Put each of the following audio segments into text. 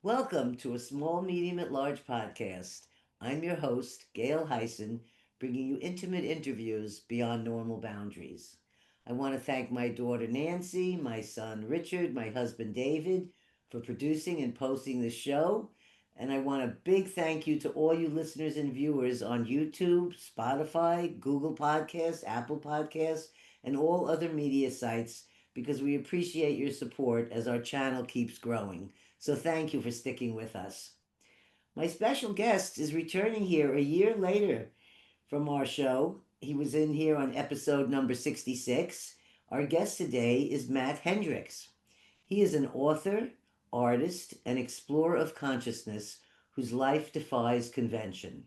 Welcome to a small, medium, at large podcast. I'm your host, Gail Heisen, bringing you intimate interviews beyond normal boundaries. I want to thank my daughter Nancy, my son Richard, my husband David for producing and posting this show. And I want a big thank you to all you listeners and viewers on YouTube, Spotify, Google Podcasts, Apple Podcasts, and all other media sites because we appreciate your support as our channel keeps growing. So thank you for sticking with us. My special guest is returning here a year later from our show. He was in here on episode number 66. Our guest today is Matt Hendricks. He is an author, artist, and explorer of consciousness whose life defies convention.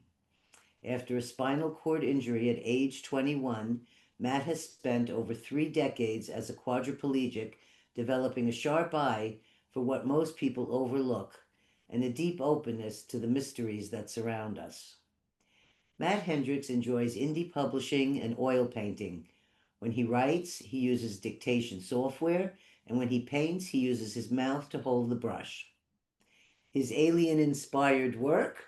After a spinal cord injury at age 21, Matt has spent over 3 decades as a quadriplegic developing a sharp eye for what most people overlook and a deep openness to the mysteries that surround us. Matt Hendricks enjoys indie publishing and oil painting. When he writes, he uses dictation software, and when he paints, he uses his mouth to hold the brush. His alien inspired work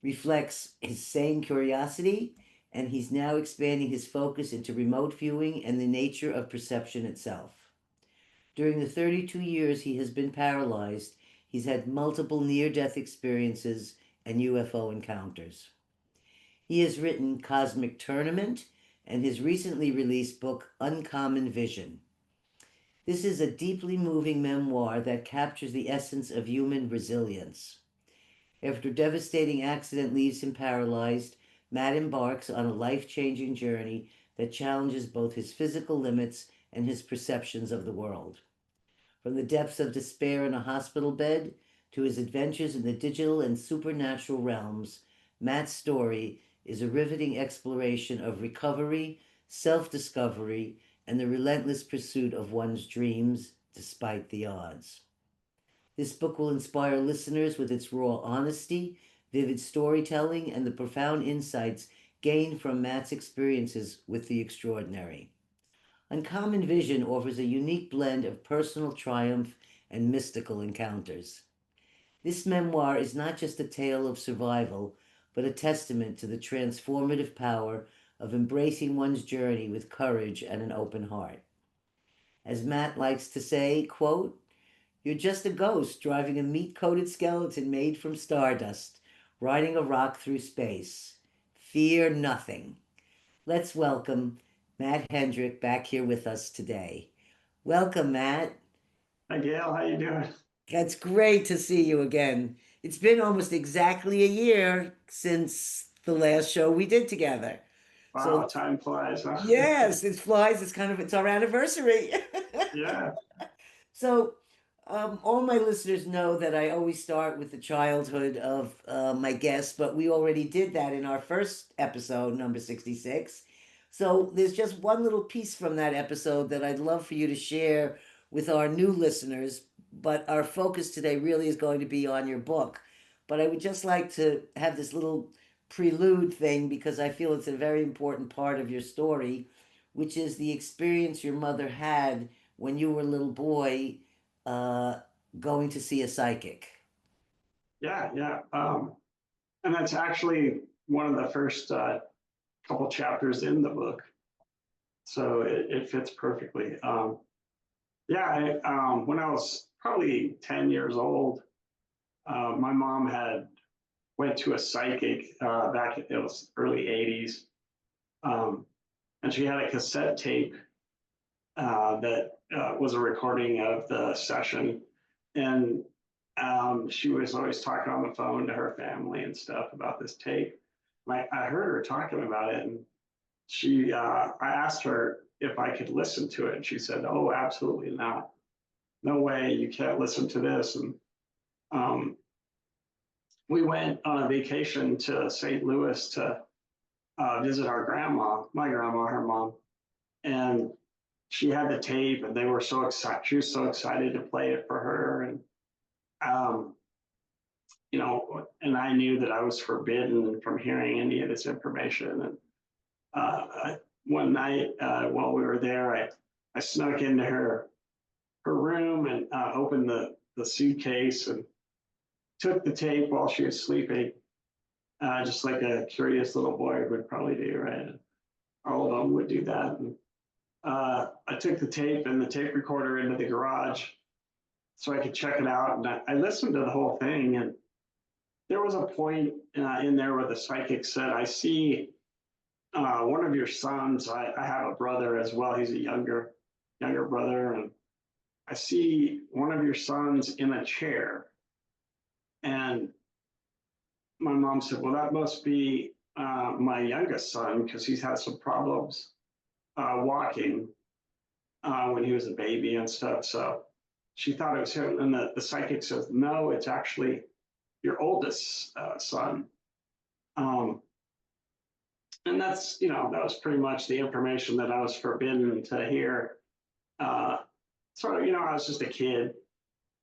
reflects his sane curiosity, and he's now expanding his focus into remote viewing and the nature of perception itself. During the 32 years he has been paralyzed, he's had multiple near death experiences and UFO encounters. He has written Cosmic Tournament and his recently released book, Uncommon Vision. This is a deeply moving memoir that captures the essence of human resilience. After a devastating accident leaves him paralyzed, Matt embarks on a life-changing journey that challenges both his physical limits and his perceptions of the world. From the depths of despair in a hospital bed to his adventures in the digital and supernatural realms, Matt's story is a riveting exploration of recovery, self-discovery, and the relentless pursuit of one's dreams despite the odds. This book will inspire listeners with its raw honesty, vivid storytelling, and the profound insights gained from Matt's experiences with the extraordinary. Uncommon Vision offers a unique blend of personal triumph and mystical encounters. This memoir is not just a tale of survival, but a testament to the transformative power of embracing one's journey with courage and an open heart. As Matt likes to say, quote, "You're just a ghost driving a meat-coated skeleton made from stardust, riding a rock through space. Fear nothing." Let's welcome Matt Hendrick back here with us today. Welcome, Matt. Hi Gail, how you doing? It's great to see you again. It's been almost exactly a year since the last show we did together. Wow, So time flies, huh? yes, it flies. It's our anniversary. Yeah. So, all my listeners know that I always start with the childhood of my guests, but we already did that in our first episode, number 66. So, there's just one little piece from that episode that I'd love for you to share with our new listeners. But our focus today really is going to be on your book. But I would just like to have this little prelude thing because I feel it's a very important part of your story, which is the experience your mother had when you were a little boy uh, going to see a psychic. Yeah. And that's actually one of the first couple chapters in the book. So it fits perfectly. When I was probably 10 years old, my mom had went to a psychic back, it was early 80s. And she had a cassette tape that was a recording of the session. And she was always talking on the phone to her family and stuff about this tape. I heard her talking about it, and I asked her if I could listen to it, and she said, "Oh, absolutely not. No way, you can't listen to this." And um, we went on a vacation to St. Louis to visit our grandma, my grandma, her mom, and she had the tape, and they were so excited. She was so excited to play it for her, and um, and I knew that I was forbidden from hearing any of this information. And one night while we were there, I snuck into her room and opened the suitcase, and took the tape while she was sleeping, just like a curious little boy would probably do, right? All of them would do that. And, I took the tape and the tape recorder into the garage so I could check it out. And I listened to the whole thing. And there was a point in there where the psychic said, I see one of your sons. I have a brother as well. He's a younger brother. And I see one of your sons in a chair. And my mom said, well, that must be my youngest son because he's had some problems walking when he was a baby and stuff. So she thought it was him. And the psychic says, no, it's actually your oldest son. Um, and that's, that was pretty much the information that I was forbidden to hear. Uh, so, I was just a kid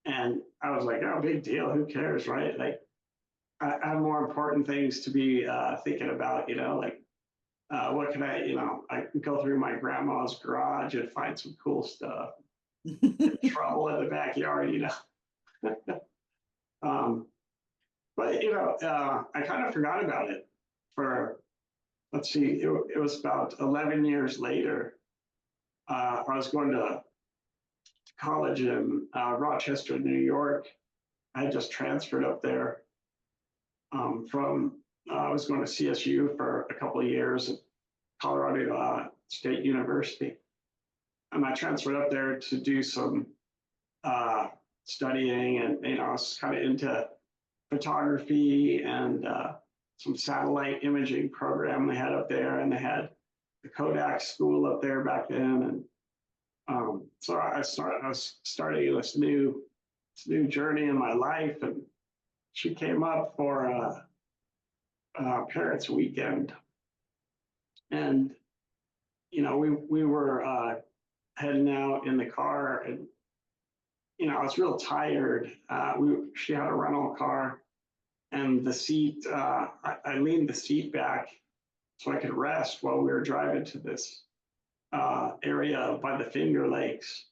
and I was like, oh, big deal. Who cares, right? Like, I have more important things to be thinking about, like what can I can go through my grandma's garage and find some cool stuff, trouble in the backyard. um, but, I kind of forgot about it for, let's see, it was about 11 years later. I was going to college in Rochester, New York. I had just transferred up there from, I was going to CSU for a couple of years, Colorado State University. And I transferred up there to do some studying, and I was kind of into photography and some satellite imaging program they had up there, and they had the Kodak school up there back then, and so I was starting this new journey in my life, and she came up for parents' weekend, and we were heading out in the car, and I was real tired. She had a rental car, and the seat. I leaned the seat back so I could rest while we were driving to this area by the Finger Lakes,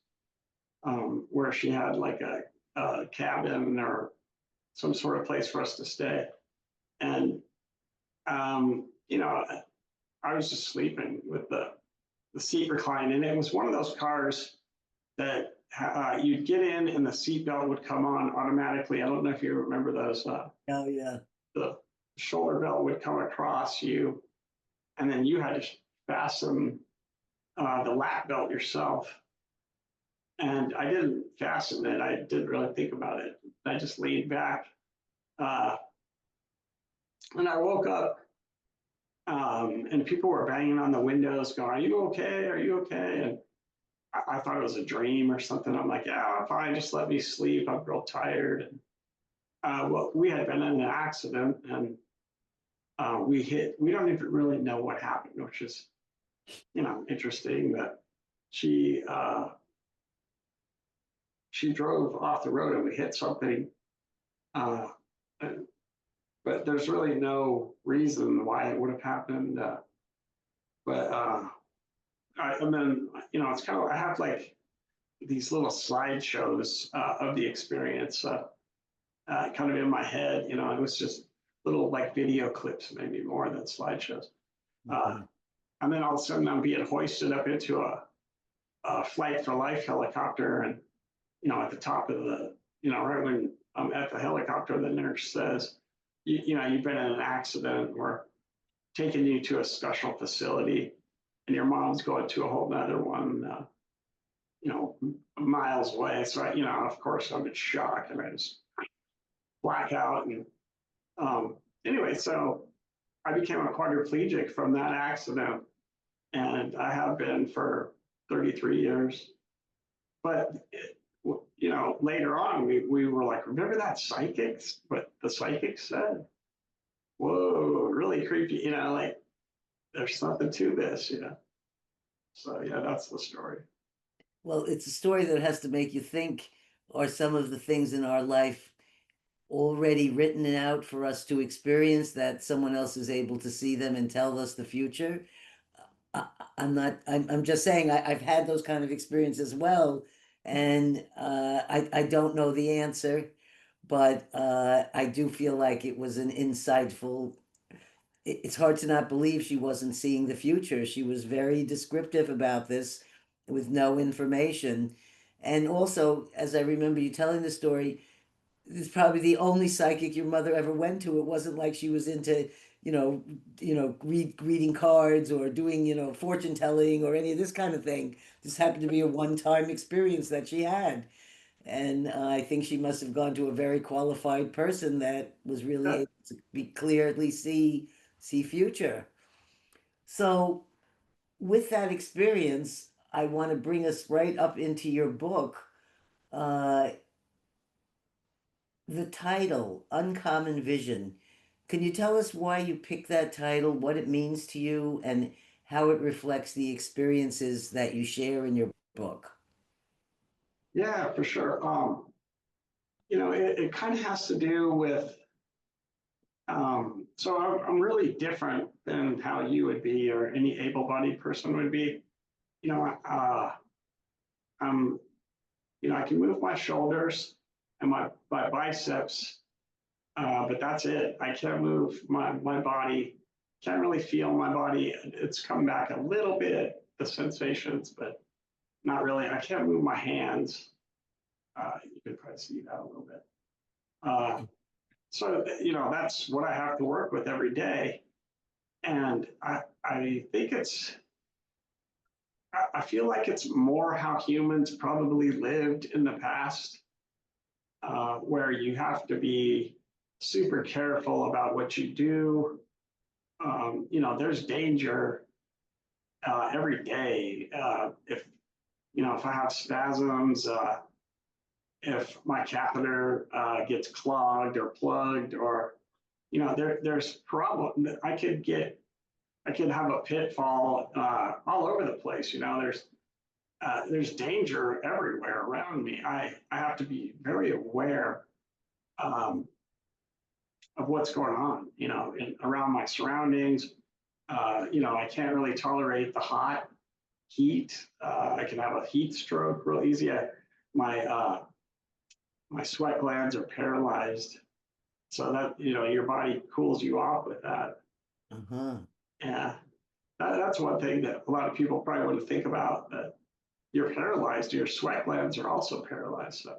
where she had like a cabin or some sort of place for us to stay. And I was just sleeping with the seat reclined, and it was one of those cars that you'd get in and the seatbelt would come on automatically. I don't know if you remember those. Oh, yeah. The shoulder belt would come across you, and then you had to fasten the lap belt yourself. And I didn't fasten it. I didn't really think about it. I just leaned back. Uh, and I woke up, and people were banging on the windows going, are you okay? Are you okay? And I thought it was a dream or something. I'm like, yeah, fine, just let me sleep. I'm real tired. And, well, we had been in an accident, and we don't even really know what happened, which is, interesting that she, she drove off the road and we hit something. Uh, but there's really no reason why it would have happened. But and then, it's kind of, I have like these little slideshows of the experience kind of in my head. It was just little like video clips, maybe more than slideshows. Okay. And then all of a sudden I'm being hoisted up into a flight for life helicopter. And, at the top of right when I'm at the helicopter, the nurse says, you've been in an accident. We're taking you to a special facility, and your mom's going to a whole nother one, miles away. So, of course, I'm in shock, and I just black out. And anyway, so I became a quadriplegic from that accident, and I have been for 33 years. But later on, we were like, remember that psychic? What the psychic said? Whoa, really creepy. Like there's something to this. So yeah, that's the story. Well, it's a story that has to make you think, are some of the things in our life already written out for us to experience that someone else is able to see them and tell us the future? I'm not, I'm just saying I've had those kind of experiences as well. And I don't know the answer, but I do feel like it was an insightful. It's hard to not believe she wasn't seeing the future. She was very descriptive about this with no information. And also, as I remember you telling the story, it's probably the only psychic your mother ever went to. It wasn't like she was into, you know, reading cards or doing, fortune telling or any of this kind of thing. This happened to be a one-time experience that she had. And I think she must have gone to a very qualified person that was really Uh, able to be clearly see future. So with that experience, I want to bring us right up into your book. Uh, the title, Uncommon Vision. Can you tell us why you picked that title, what it means to you, and how it reflects the experiences that you share in your book? yeah, for sure. It kind of has to do with, so I'm really different than how you would be or any able-bodied person would be. You know, I'm, I can move my shoulders and my biceps, but that's it. I can't move my body. Can't really feel my body. It's come back a little bit, the sensations, but not really. I can't move my hands. You can probably see that a little bit. Uh, so that's what I have to work with every day. And I think I feel like it's more how humans probably lived in the past, where you have to be super careful about what you do. There's danger every day. If I have spasms, if my catheter gets clogged or plugged, or there's problem. I could have a pitfall all over the place. There's danger everywhere around me. I have to be very aware um, of what's going on, around my surroundings. I can't really tolerate the heat. I can have a heat stroke real easy. My my sweat glands are paralyzed, so that your body cools you off with that. Uh-huh. Yeah, that's one thing that a lot of people probably wouldn't think about. That you're paralyzed, your sweat glands are also paralyzed. So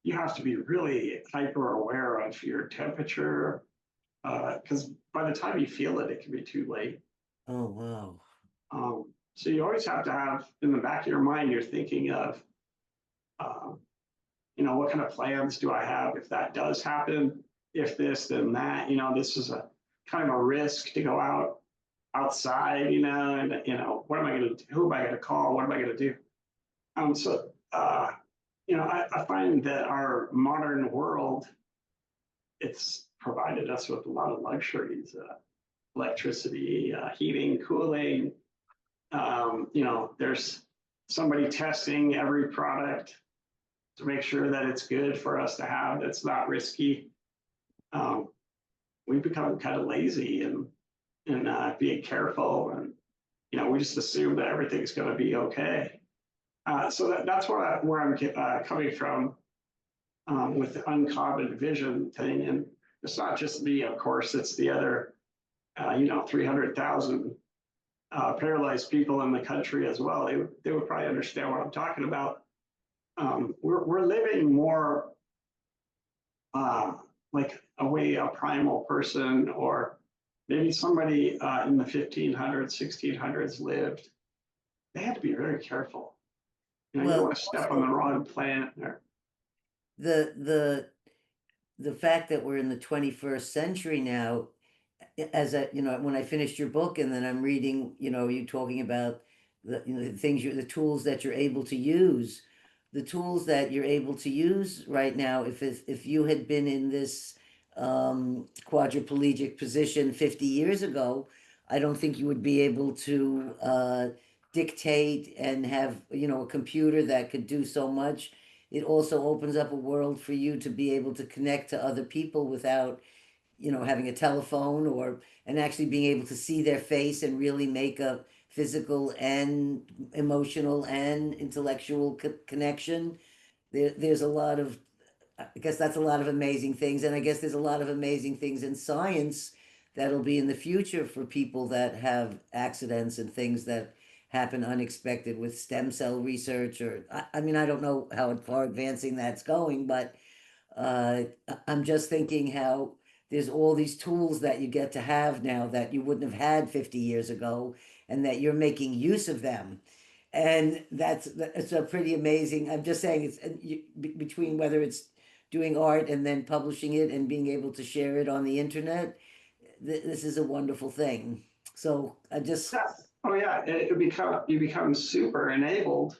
you have to be really hyper aware of your temperature, because by the time you feel it, it can be too late. Oh, wow. So you always have to have in the back of your mind, you're thinking of, um, what kind of plans do I have if that does happen? If this, then that. This is a kind of a risk to go outside. And what am I going to do? Who am I going to call? What am I going to do? I find that our modern world, it's provided us with a lot of luxuries, electricity, heating, cooling. There's somebody testing every product to make sure that it's good for us to have. That's not risky. Um, we've become kind of lazy and being careful, and we just assume that everything's going to be okay. So that's where I'm coming from with the uncommon vision thing. And it's not just me, of course, it's the other, 300,000 paralyzed people in the country as well. They would probably understand what I'm talking about. We're living more uh, like a way a primal person, or maybe somebody in the 1500s, 1600s lived. They had to be very careful. You don't Well, want to step on the also wrong plant. Or, the the the fact that we're in the 21st century now, as when I finished your book and then I'm reading, you talking about the things the tools that you're able to use, the tools that you're able to use right now. If you had been in this quadriplegic position 50 years ago, I don't think you would be able to dictate and have a computer that could do so much. It also opens up a world for you to be able to connect to other people without having a telephone, and actually being able to see their face and really make a physical and emotional and intellectual connection. There's a lot of, I guess that's a lot of amazing things. And I guess there's a lot of amazing things in science that'll be in the future for people that have accidents and things that happen unexpected with stem cell research. Or, I mean, I don't know how far advancing that's going, but I'm just thinking how there's all these tools that you get to have now that you wouldn't have had 50 years ago, and that you're making use of them. And that's a pretty amazing. I'm just saying it's between whether it's doing art and then publishing it and being able to share it on the internet. This is a wonderful thing. So I just, Yeah. Oh yeah, you become super enabled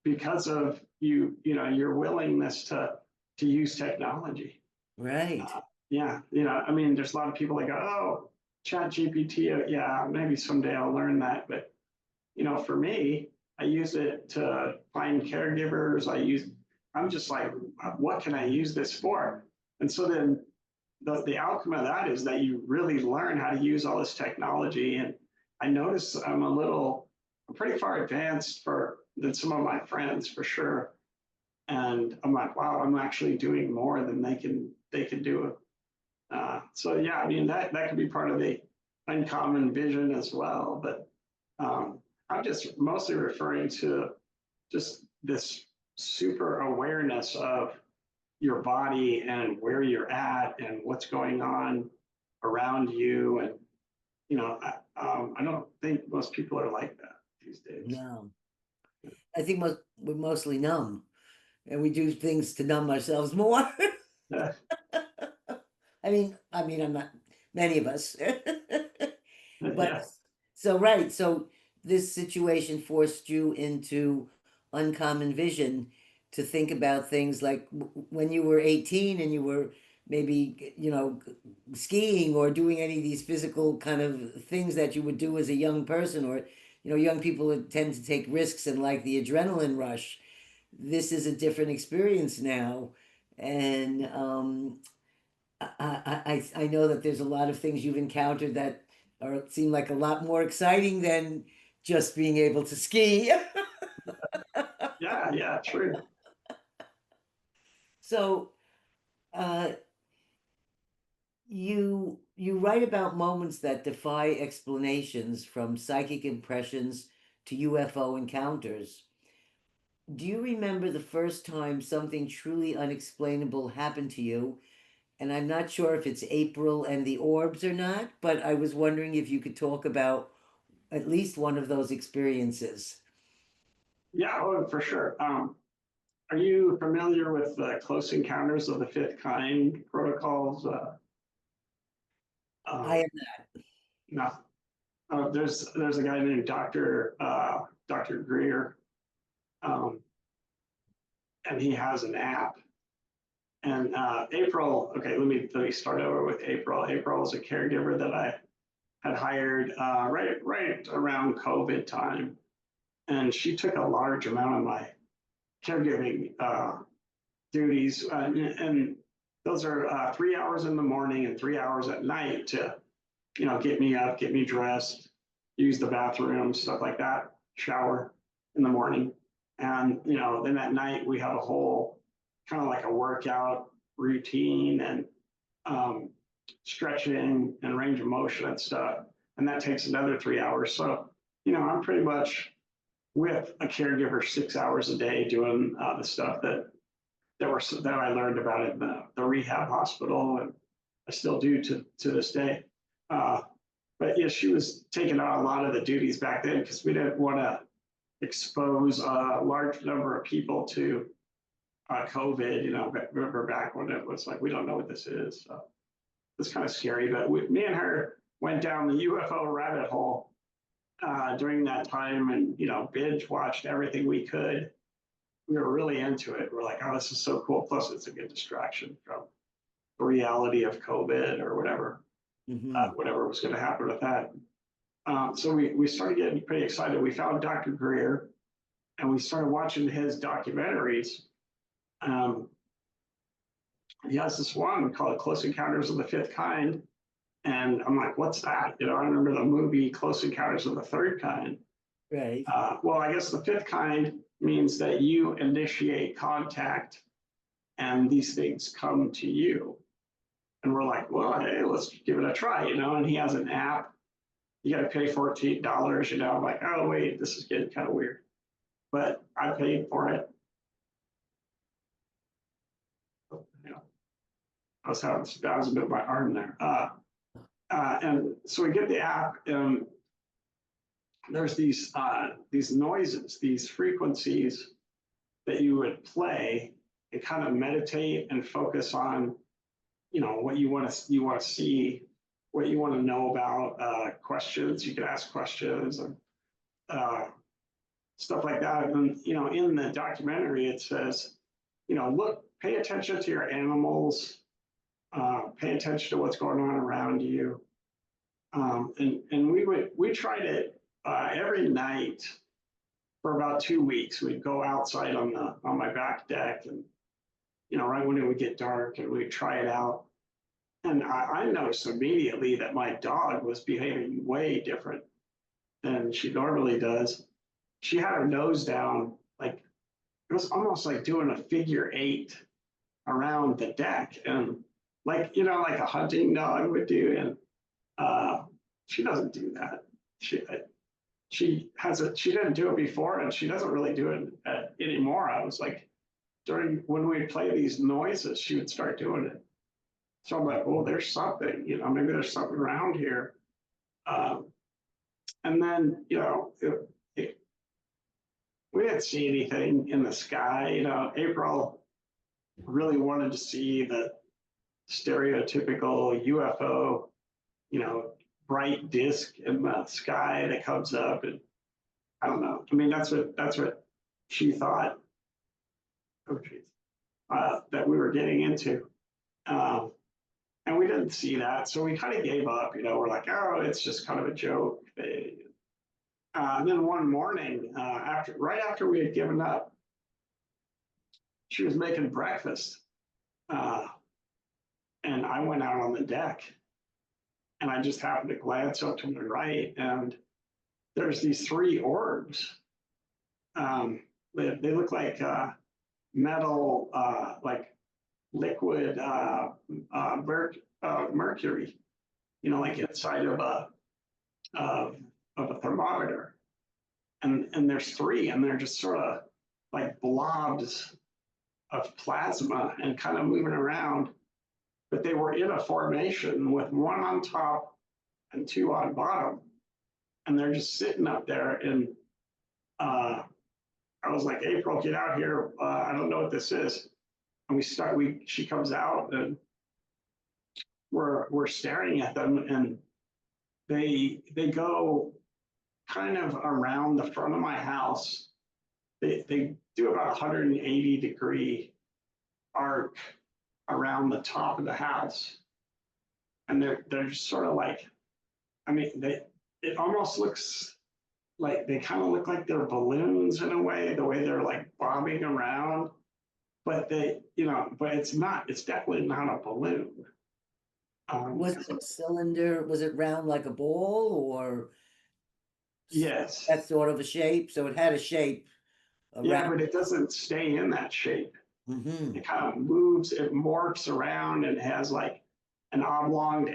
because of your willingness to use technology. right, Yeah, I mean, there's a lot of people that go, oh, Chat GPT, yeah, maybe someday I'll learn that. But for me, I use it to find caregivers. I'm just like, what can I use this for? And so then the outcome of that is that you really learn how to use all this technology. And I notice I'm pretty far advanced than some of my friends for sure. And I'm like, wow, I'm actually doing more than they can do. So yeah, I mean that could be part of the uncommon vision as well. But I'm just mostly referring to just this super awareness of your body and where you're at and what's going on around you. And I don't think most people are like that these days. no. I think we're mostly numb, and we do things to numb ourselves more. I'm not many of us, but Yeah, so right. So this situation forced you into uncommon vision to think about things like when you were 18 and you were maybe, skiing or doing any of these physical kind of things that you would do as a young person, or, young people that tend to take risks and like the adrenaline rush. This is a different experience now. And I know that there's a lot of things you've encountered that seem like a lot more exciting than just being able to ski. yeah, yeah, true. So uh, you write about moments that defy explanations, from psychic impressions to UFO encounters. Do you remember the first time something truly unexplainable happened to you? And I'm not sure if it's April and the orbs or not, but I was wondering if you could talk about at least one of those experiences. Yeah, oh, for sure. Are you familiar with the Close Encounters of the Fifth Kind protocols? I Um, am. no, there's a guy named Dr. Greer, um, and he has an app. And April, okay, let me start over with April. April is a caregiver that I had hired right around COVID time, and she took a large amount of my caregiving duties, and those are 3 hours in the morning and 3 hours at night to get me up, get me dressed, use the bathroom, stuff like that, shower in the morning. And, then at night we have a whole kind of like a workout routine and um, stretching and range of motion and stuff. And that takes another 3 hours. So, I'm pretty much with a caregiver 6 hours a day doing the stuff that I learned about in the rehab hospital, and I still do to this day. Uh, but yeah, she was taking on a lot of the duties back then because we didn't want to expose a large number of people to COVID. Remember back when it was like we don't know what this is, so it's kind of scary. But me and her went down the UFO rabbit hole during that time, and binge watched everything we could. We were really into it. We're like, oh, this is so cool. Plus, it's a good distraction from the reality of COVID or Hmm. whatever was going to happen with that. So we started getting pretty excited. We found Dr. Greer and we started watching his documentaries. Um, he has this one called Close Encounters of the Fifth Kind. And I'm like, what's that? I remember the movie Close Encounters of the Third Kind. Right. Well, I guess the fifth kind means that you initiate contact and these things come to you. And we're like, well, hey, let's give it a try, and he has an app. You got to pay $14, I'm like, oh, wait, this is getting kind of weird. But I paid for it. You know, that was a bit of my arm there. And so we get the app, and there's these noises, these frequencies that you would play and kind of meditate and focus on, what you want to see, what you want to know about, questions. You can ask questions and uh, stuff like that. And in the documentary, it says, look, pay attention to your animals, pay attention to what's going on around you. And we tried it every night for about 2 weeks. We'd go outside on my back deck, and right when it would get dark, and we'd try it out. And I noticed immediately that my dog was behaving way different than she normally does. She had her nose down, like it was almost like doing a figure eight around the deck, and like like a hunting dog would do. And she doesn't do that. She didn't do it before, and she doesn't really do it anymore. I was like, when we play these noises, she would start doing it. So I'm like, oh, there's something, maybe there's something around here. And then, we didn't see anything in the sky. April really wanted to see the stereotypical UFO, bright disc in the sky that comes up. And I don't know. I mean, that's what she thought, oh, geez, that we were getting into. And we didn't see that. So we kind of gave up. We're like, oh, it's just kind of a joke thing. And then one morning, right after we had given up, she was making breakfast. And I went out on the deck, and I just happened to glance up to my right, and there's these three orbs. They look like metal, like liquid mercury, like inside of a thermometer. And there's three, and they're just sort of like blobs of plasma and kind of moving around. But they were in a formation with one on top and two on bottom. And they're just sitting up there. And I was like, April, get out here. I don't know what this is. And she comes out, and we're staring at them, and they go kind of around the front of my house. They do about 180-degree arc around the top of the house, and they're just sort of like, I mean, it almost looks like they kind of look like they're balloons in a way, the way they're like bobbing around, but but it's not. It's definitely not a balloon. Was it a cylinder? Was it round like a ball, or Yes. that sort of a shape? So it had a shape Yeah, around. but it doesn't stay in that shape. Mm-hmm. It kind of moves, it morphs around, and has like an oblong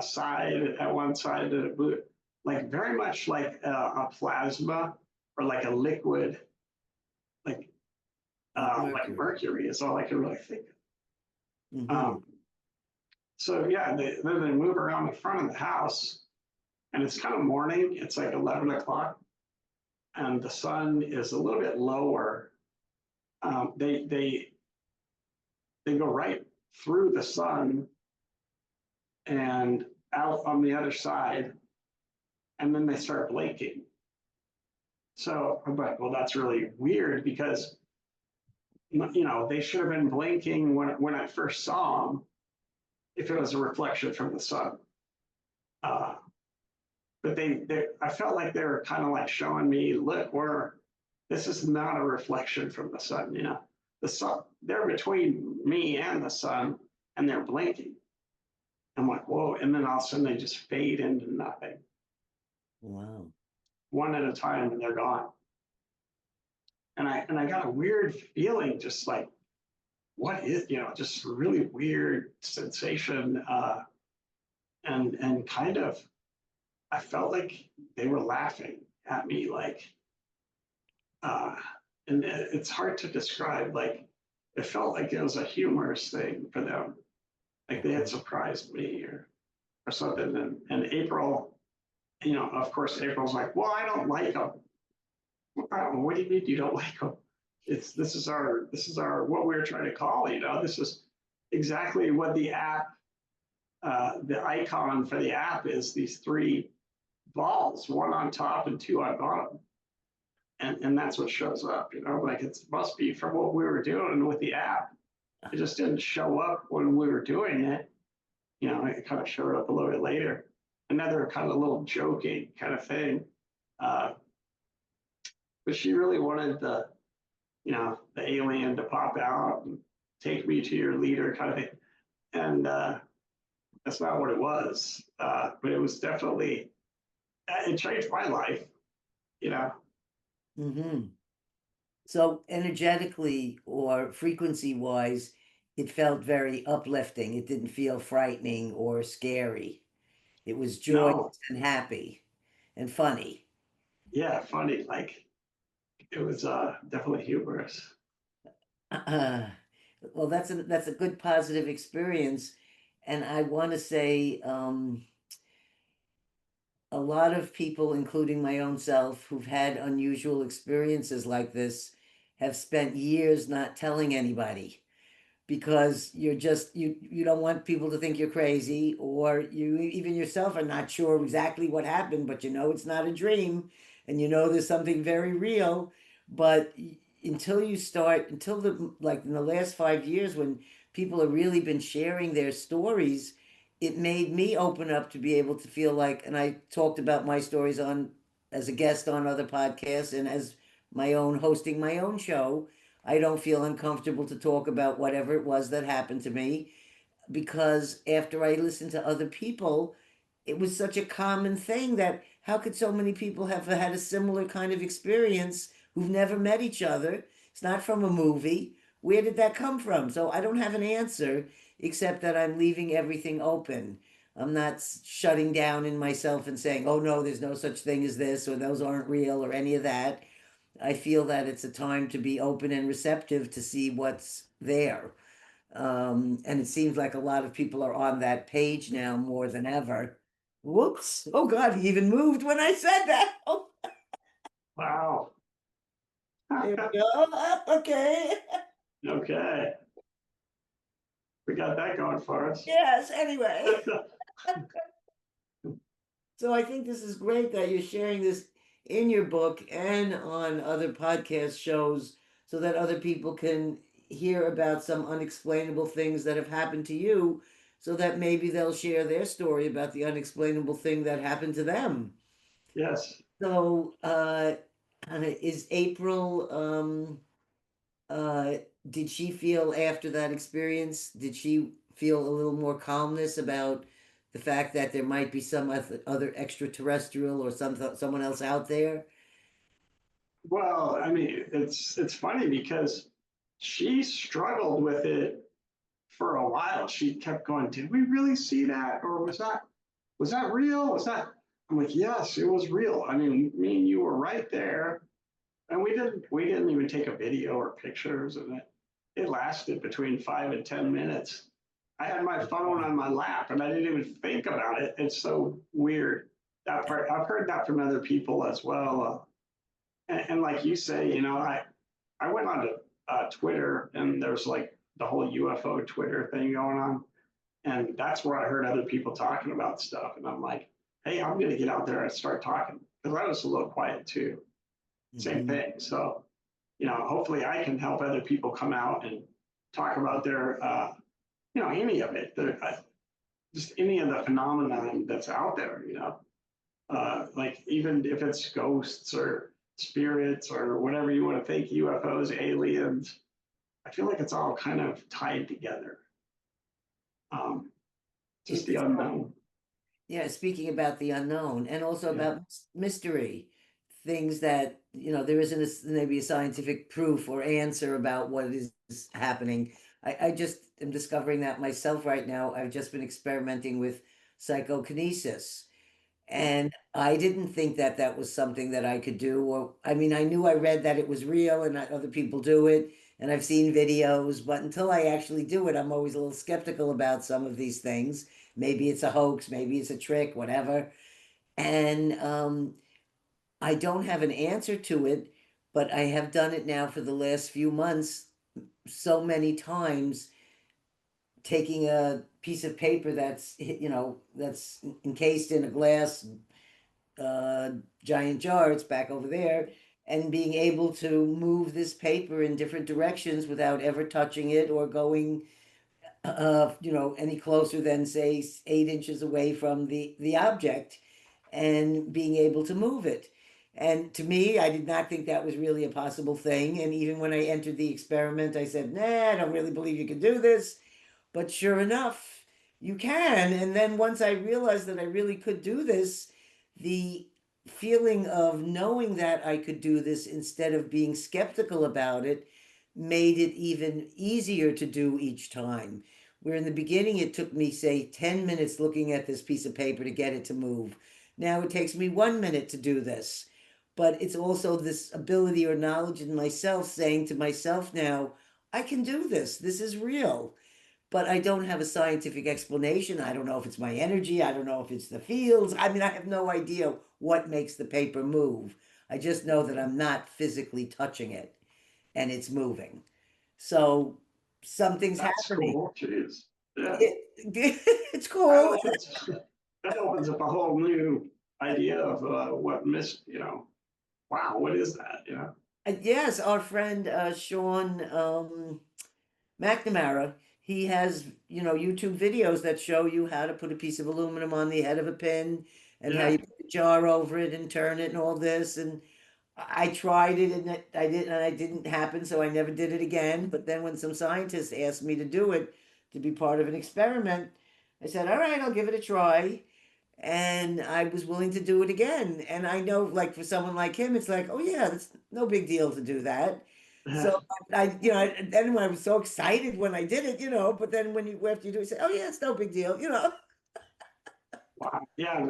side at one side that it moves, like very much like a plasma or like a liquid, like mercury is all I can really think of. Mm-hmm. So yeah, then they move around the front of the house, and it's kind of morning. It's like 11 o'clock, and the sun is a little bit lower. They go right through the sun and out on the other side, and then they start blinking. So I'm like, well, that's really weird, because they should have been blinking when I first saw them, if it was a reflection from the sun. But I felt like they were kind of like showing me, look, this is not a reflection from the sun. The sun, they're between me and the sun, and they're blinking. I'm like, whoa. And then all of a sudden they just fade into nothing. Wow. One at a time, and they're gone. And I got a weird feeling, just like what is, just really weird sensation. And kind of, I felt like they were laughing at me, like, uh, and it's hard to describe. Like, it felt like it was a humorous thing for them, like they had surprised me or something. And April, of course, April's like, well, I don't like them. What do you mean you don't like them? This is our what we are trying to call. This is exactly what the app, the icon for the app is. These three balls, one on top and two on bottom, and that's what shows up. Like it must be from what we were doing with the app. It just didn't show up when we were doing it. It kind of showed up a little bit later. Another kind of little joking kind of thing. Uh, but she really wanted the alien to pop out and take me to your leader kind of thing. And that's not what it was. But it was definitely, it changed my life, you know. Mm-hmm. So energetically or frequency wise, it felt very uplifting. It didn't feel frightening or scary. It was No, joyous and happy and funny. yeah, funny. Like it was definitely humorous. Uh, well, that's a good positive experience, and I want to say a lot of people, including my own self, who've had unusual experiences like this, have spent years not telling anybody because you don't want people to think you're crazy, or you even yourself are not sure exactly what happened, but it's not a dream, and there's something very real. But until the like in the last 5 years, when people have really been sharing their stories, it made me open up to be able to feel like, and I talked about my stories on as a guest on other podcasts and as my own hosting my own show. I don't feel uncomfortable to talk about whatever it was that happened to me, because after I listened to other people, it was such a common thing that how could so many people have had a similar kind of experience who've never met each other? It's not from a movie. Where did that come from? So I don't have an answer except that I'm leaving everything open. I'm not shutting down in myself and saying, oh no, there's no such thing as this, or those aren't real, or any of that. I feel that it's a time to be open and receptive to see what's there. And it seems like a lot of people are on that page now more than ever. Whoops. Oh God, he even moved when I said that. Oh, Wow. there we go. Okay. Okay, we got that going for us. Yes, anyway. So I think this is great that you're sharing this in your book and on other podcast shows so that other people can hear about some unexplainable things that have happened to you, so that maybe they'll share their story about the unexplainable thing that happened to them. Yes. So, is April, uh, did she feel after that experience, did she feel a little more calmness about the fact that there might be some other extraterrestrial or someone else out there? Well, I mean, it's funny because she struggled with it for a while. She kept going, "Did we really see that, or was that real? Was that?" I'm like, "Yes, it was real. I mean, me and you were right there, and we didn't even take a video or pictures, and it lasted between 5 and 10 minutes. I had my phone on my lap, and I didn't even think about it. It's so weird. That part, I've heard that from other people as well. And like you say, I went on to Twitter, and there's like the whole UFO Twitter thing going on, and that's where I heard other people talking about stuff, and I'm like, hey, I'm gonna get out there and start talking because I was a little quiet too. Same Mhm. thing. So hopefully I can help other people come out and talk about their any of it, just any of the phenomenon that's out there. Like even if it's ghosts or spirits or whatever you want to think, UFOs, aliens. I feel like it's all kind of tied together. Um, just the It's unknown. Yeah, speaking about the unknown and also Yeah. about mystery, things that, there isn't maybe a scientific proof or answer about what is happening. I just am discovering that myself right now. I've just been experimenting with psychokinesis. And I didn't think that that was something that I could do. Or, I mean, I knew I read that it was real and that other people do it, and I've seen videos, but until I actually do it, I'm always a little skeptical about some of these things. Maybe it's a hoax, maybe it's a trick, whatever. And I don't have an answer to it, but I have done it now for the last few months so many times, taking a piece of paper that's, that's encased in a glass uh, giant jar, it's back over there, and being able to move this paper in different directions without ever touching it or going, any closer than say 8 inches away from the object, and being able to move it. And to me, I did not think that was really a possible thing. And even when I entered the experiment, I said, nah, I don't really believe you can do this. But sure enough, you can. And then once I realized that I really could do this, the feeling of knowing that I could do this instead of being skeptical about it made it even easier to do each time. Where in the beginning it took me, say, 10 minutes looking at this piece of paper to get it to move. Now it takes me 1 minute to do this. But it's also this ability or knowledge in myself saying to myself now, I can do this. This is real, but I don't have a scientific explanation. I don't know if it's my energy. I don't know if it's the fields. I mean, I have no idea what makes the paper move. I just know that I'm not physically touching it and it's moving. So something's That's happening. cool. Jeez. Yeah. It's That cool. opens that opens up a whole new idea of what wow, what is that? Yes, our friend Sean McNamara, he has, YouTube videos that show you how to put a piece of aluminum on the head of a pin and how Yeah. you put the jar over it and turn it and all this. And I tried it and I didn't happen, so I never did it again. But then when some scientists asked me to do it to be part of an experiment, I said, all right, I'll give it a try. And I was willing to do it again. And I know, like, for someone like him, it's like, oh yeah, it's no big deal to do that. Yeah. So then when I was so excited when I did it, but then when you after you do it, you say, oh yeah, it's no big deal. Wow. Yeah.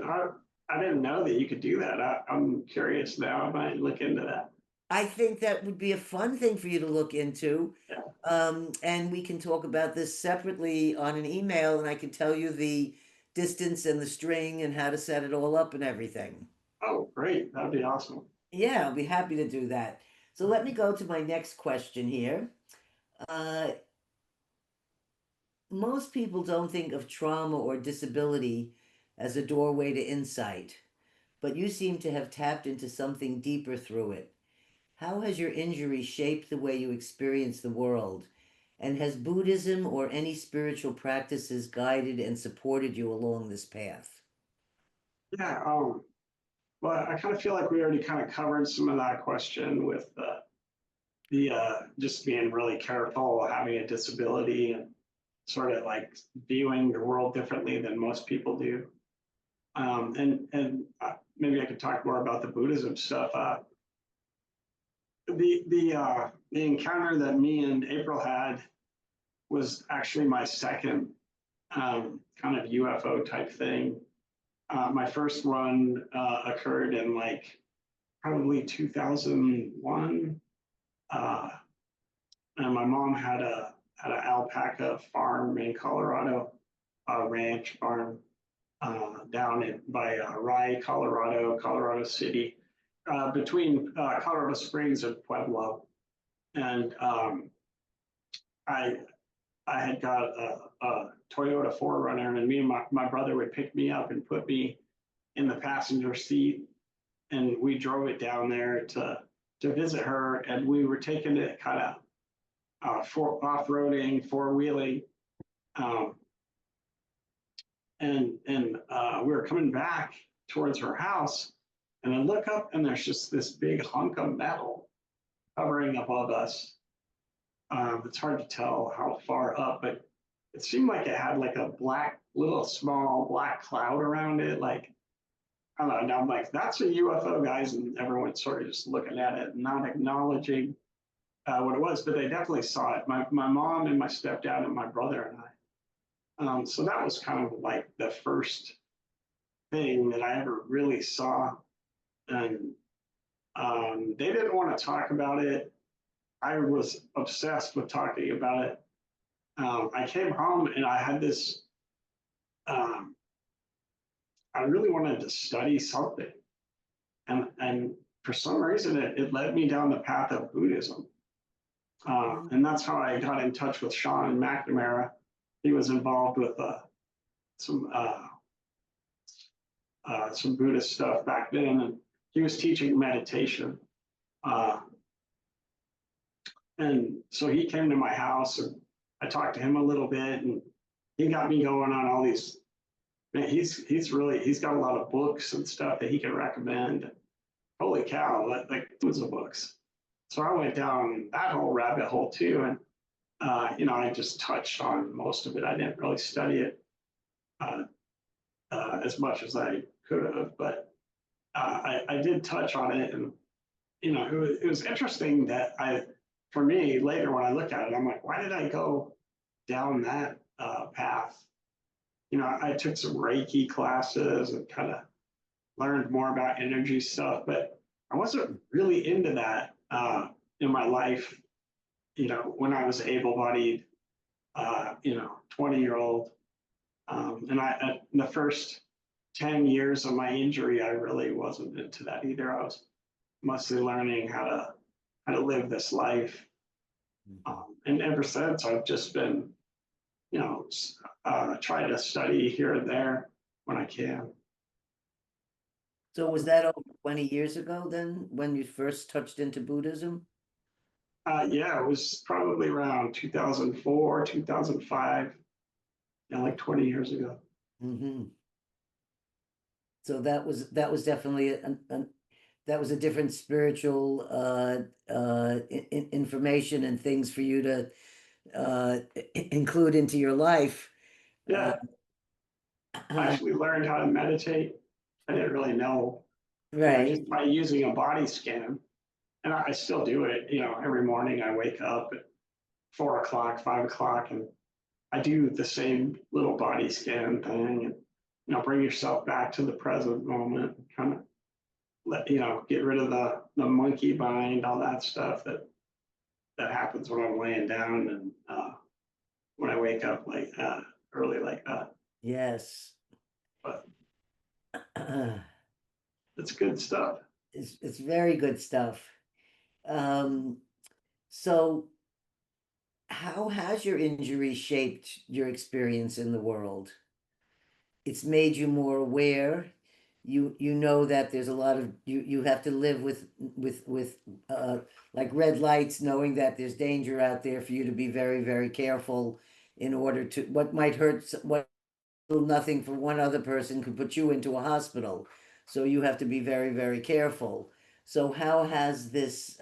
I didn't know that you could do that. I'm curious now. I might look into that. I think that would be a fun thing for you to look into. Yeah. And we can talk about this separately on an email, and I can tell you the distance and the string and how to set it all up and everything. Oh, great. That'd be awesome. Yeah, I'll be happy to do that. So let me go to my next question here. Uh, Most people don't think of trauma or disability as a doorway to insight, but you seem to have tapped into something deeper through it. How has your injury shaped the way you experience the world? And has Buddhism or any spiritual practices guided and supported you along this path? Yeah. Well, I kind of feel like we already kind of covered some of that question with the just being really careful, having a disability, and sort of like viewing the world differently than most people do. And maybe I could talk more about the Buddhism stuff. The encounter that me and April had was actually my second kind of UFO type thing. My first one occurred in like probably 2001, uh, and my mom had an alpaca farm in Colorado, a ranch farm down by Rye, Colorado, Colorado City, between Colorado Springs and Pueblo. And I I had got a Toyota 4Runner, and me and my brother would pick me up and put me in the passenger seat, and we drove it down there to visit her, and we were taking it kind of for off-roading, four-wheeling, um, and we were coming back towards her house, and I look up, and there's just this big hunk of metal hovering above us. It's hard to tell how far up, but it seemed like it had like a black, little small black cloud around it. Like, I don't know. And I'm like, that's a UFO, guys. And everyone's sort of just looking at it, not acknowledging. what it was, but they definitely saw it. My mom and my stepdad and my brother and I. So that was kind of like the first thing that I ever really saw, and they didn't want to talk about it. I was obsessed with talking about it. I came home and I had this. Um, I really wanted to study something, and for some reason it led me down the path of Buddhism. And that's how I got in touch with Sean McNamara. He was involved with some some Buddhist stuff back then, and he was teaching meditation. Uh, and so he came to my house, and I talked to him a little bit, and he got me going on all these. Man, he's got a lot of books and stuff that he can recommend. Holy cow, like tons of books. So I went down that whole rabbit hole too, and I just touched on most of it. I didn't really study it uh, as much as I could have, but I did touch on it, and it was interesting that for me later when I look at it, I'm like, why did I go down that path? I took some Reiki classes and kind of learned more about energy stuff, but I wasn't really into that in my life. When I was able-bodied, 20-year-old, and in the first 10 years of my injury, I really wasn't into that either. I was mostly learning how to live this life. And ever since, I've just been, trying to study here and there when I can. So was that over 20 years ago then, when you first touched into Buddhism? Yeah, it was probably around 2004, 2005, like 20 years ago. Hmm. So that was definitely that was a different spiritual information and things for you to include into your life. Uh, Yeah, I actually learned how to meditate. I didn't really know, right. just by using a body scan. And I still do it. Every morning I wake up at 4 o'clock, 5 o'clock, and I do the same little body scan thing, and bring yourself back to the present moment, kind of get rid of the monkey mind, all that stuff that happens when I'm laying down and when I wake up like early like that. Yes. But it's good stuff. It's very good stuff. Um, so how has your injury shaped your experience in the world? It's made you more aware. You know that there's a lot of you have to live with like red lights, knowing that there's danger out there for you to be very, very careful in order to what might hurt what nothing for one other person could put you into a hospital. So you have to be very, very careful. So how has this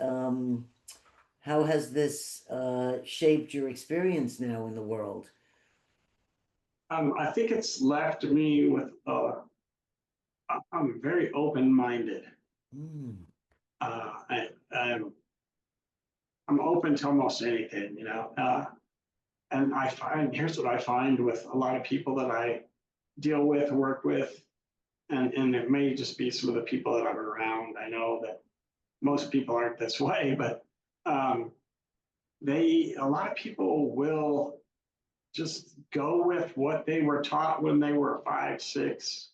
shaped your experience now in the world? I think it's left me with I'm very open-minded. Mm, I'm open to almost anything. And I find here's what I find with a lot of people that I deal with, work with, and it may just be some of the people that I'm around. I know that most people aren't this way, but um, a lot of people will just go with what they were taught when they were 5, 6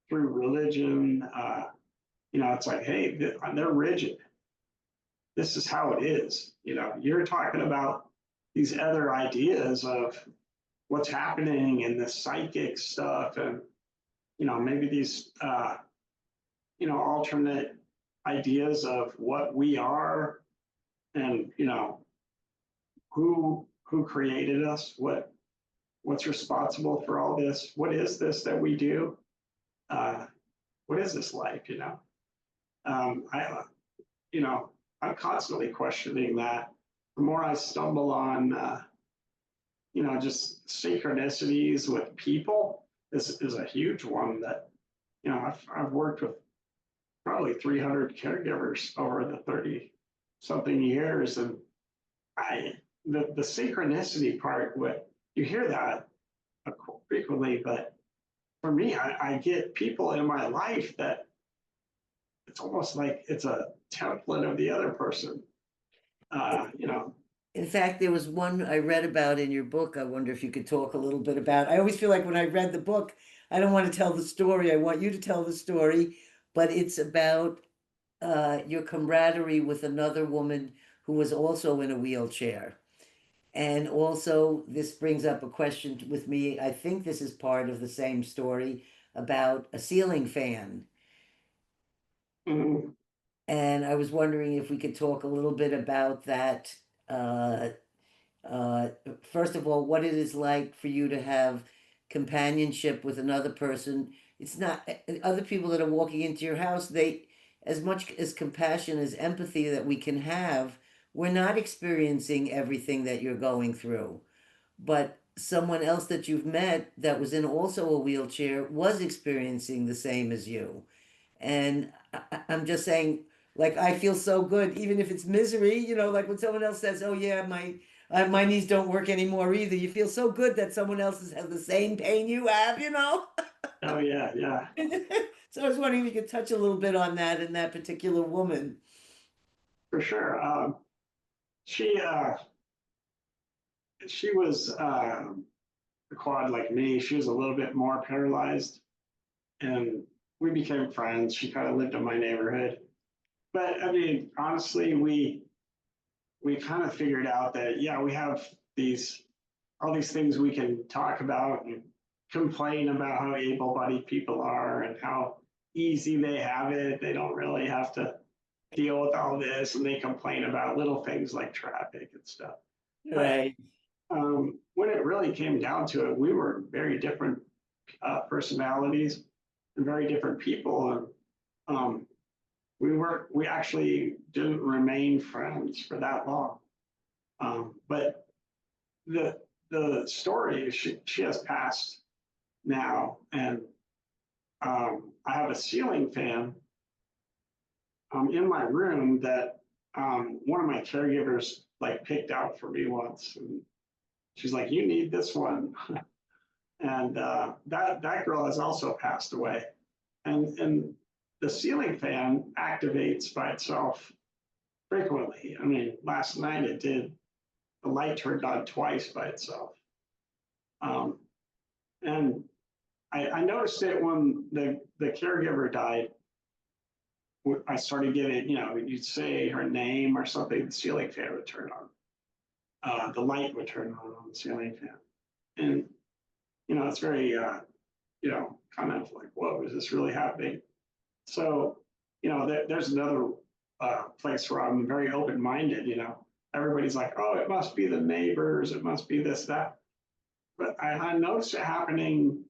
through religion. It's like, hey, they're rigid. This is how it is. You're talking about these other ideas of what's happening in the psychic stuff, and maybe these alternate ideas of what we are, and who created us, what's responsible for all this, what is this that we do, uh, what is this life. I you know I'm constantly questioning that. The more I stumble on just synchronicities with people is a huge one that I've worked with probably 300 caregivers over the 30 something years, and I the synchronicity part, what you hear that frequently, but for me, I get people in my life that it's almost like it's a template of the other person. You know, In fact, there was one I read about in your book. I wonder if you could talk a little bit about. I always feel like when I read the book, I don't want to tell the story. I want you to tell the story, but it's about your camaraderie with another woman who was also in a wheelchair. And also, this brings up a question with me. I think this is part of the same story about a ceiling fan. mm, And I was wondering if we could talk a little bit about that. Uh, uh, First of all, what it is like for you to have companionship with another person. It's not other people that are walking into your house, they, as much as compassion as empathy that we can have, we're not experiencing everything that you're going through. But someone else that you've met that was in also a wheelchair was experiencing the same as you. And I'm just saying, like, I feel so good, even if it's misery, like when someone else says, "Oh yeah, my knees don't work anymore either." You feel so good that someone else has the same pain you have. oh yeah, yeah, So I was wondering if you could touch a little bit on that and that particular woman. for sure. She she was a quad like me. She was a little bit more paralyzed, and we became friends. She kind of lived in my neighborhood, but I mean, honestly, we kind of figured out that yeah, we have these all these things we can talk about and complain about how able-bodied people are and how easy they have it. They don't really have to deal with all this, and they complain about little things like traffic and stuff. But Right. when it really came down to it, we were very different personalities and very different people. And we actually didn't remain friends for that long. But the the story, she has passed now, and I have a ceiling fan in my room that one of my caregivers like picked out for me once, and she's like, "You need this one." And that girl has also passed away, and the ceiling fan activates by itself frequently. I mean, last night it did. The light turned on twice by itself. Um, and I noticed it when the caregiver died. I started getting, you'd say her name or something, the ceiling fan would turn on. The light would turn on the ceiling fan. And, it's very, kind of like, whoa, is this really happening? So, there's another place where I'm very open minded. Everybody's like, oh, it must be the neighbors, it must be this, that. But I noticed it happening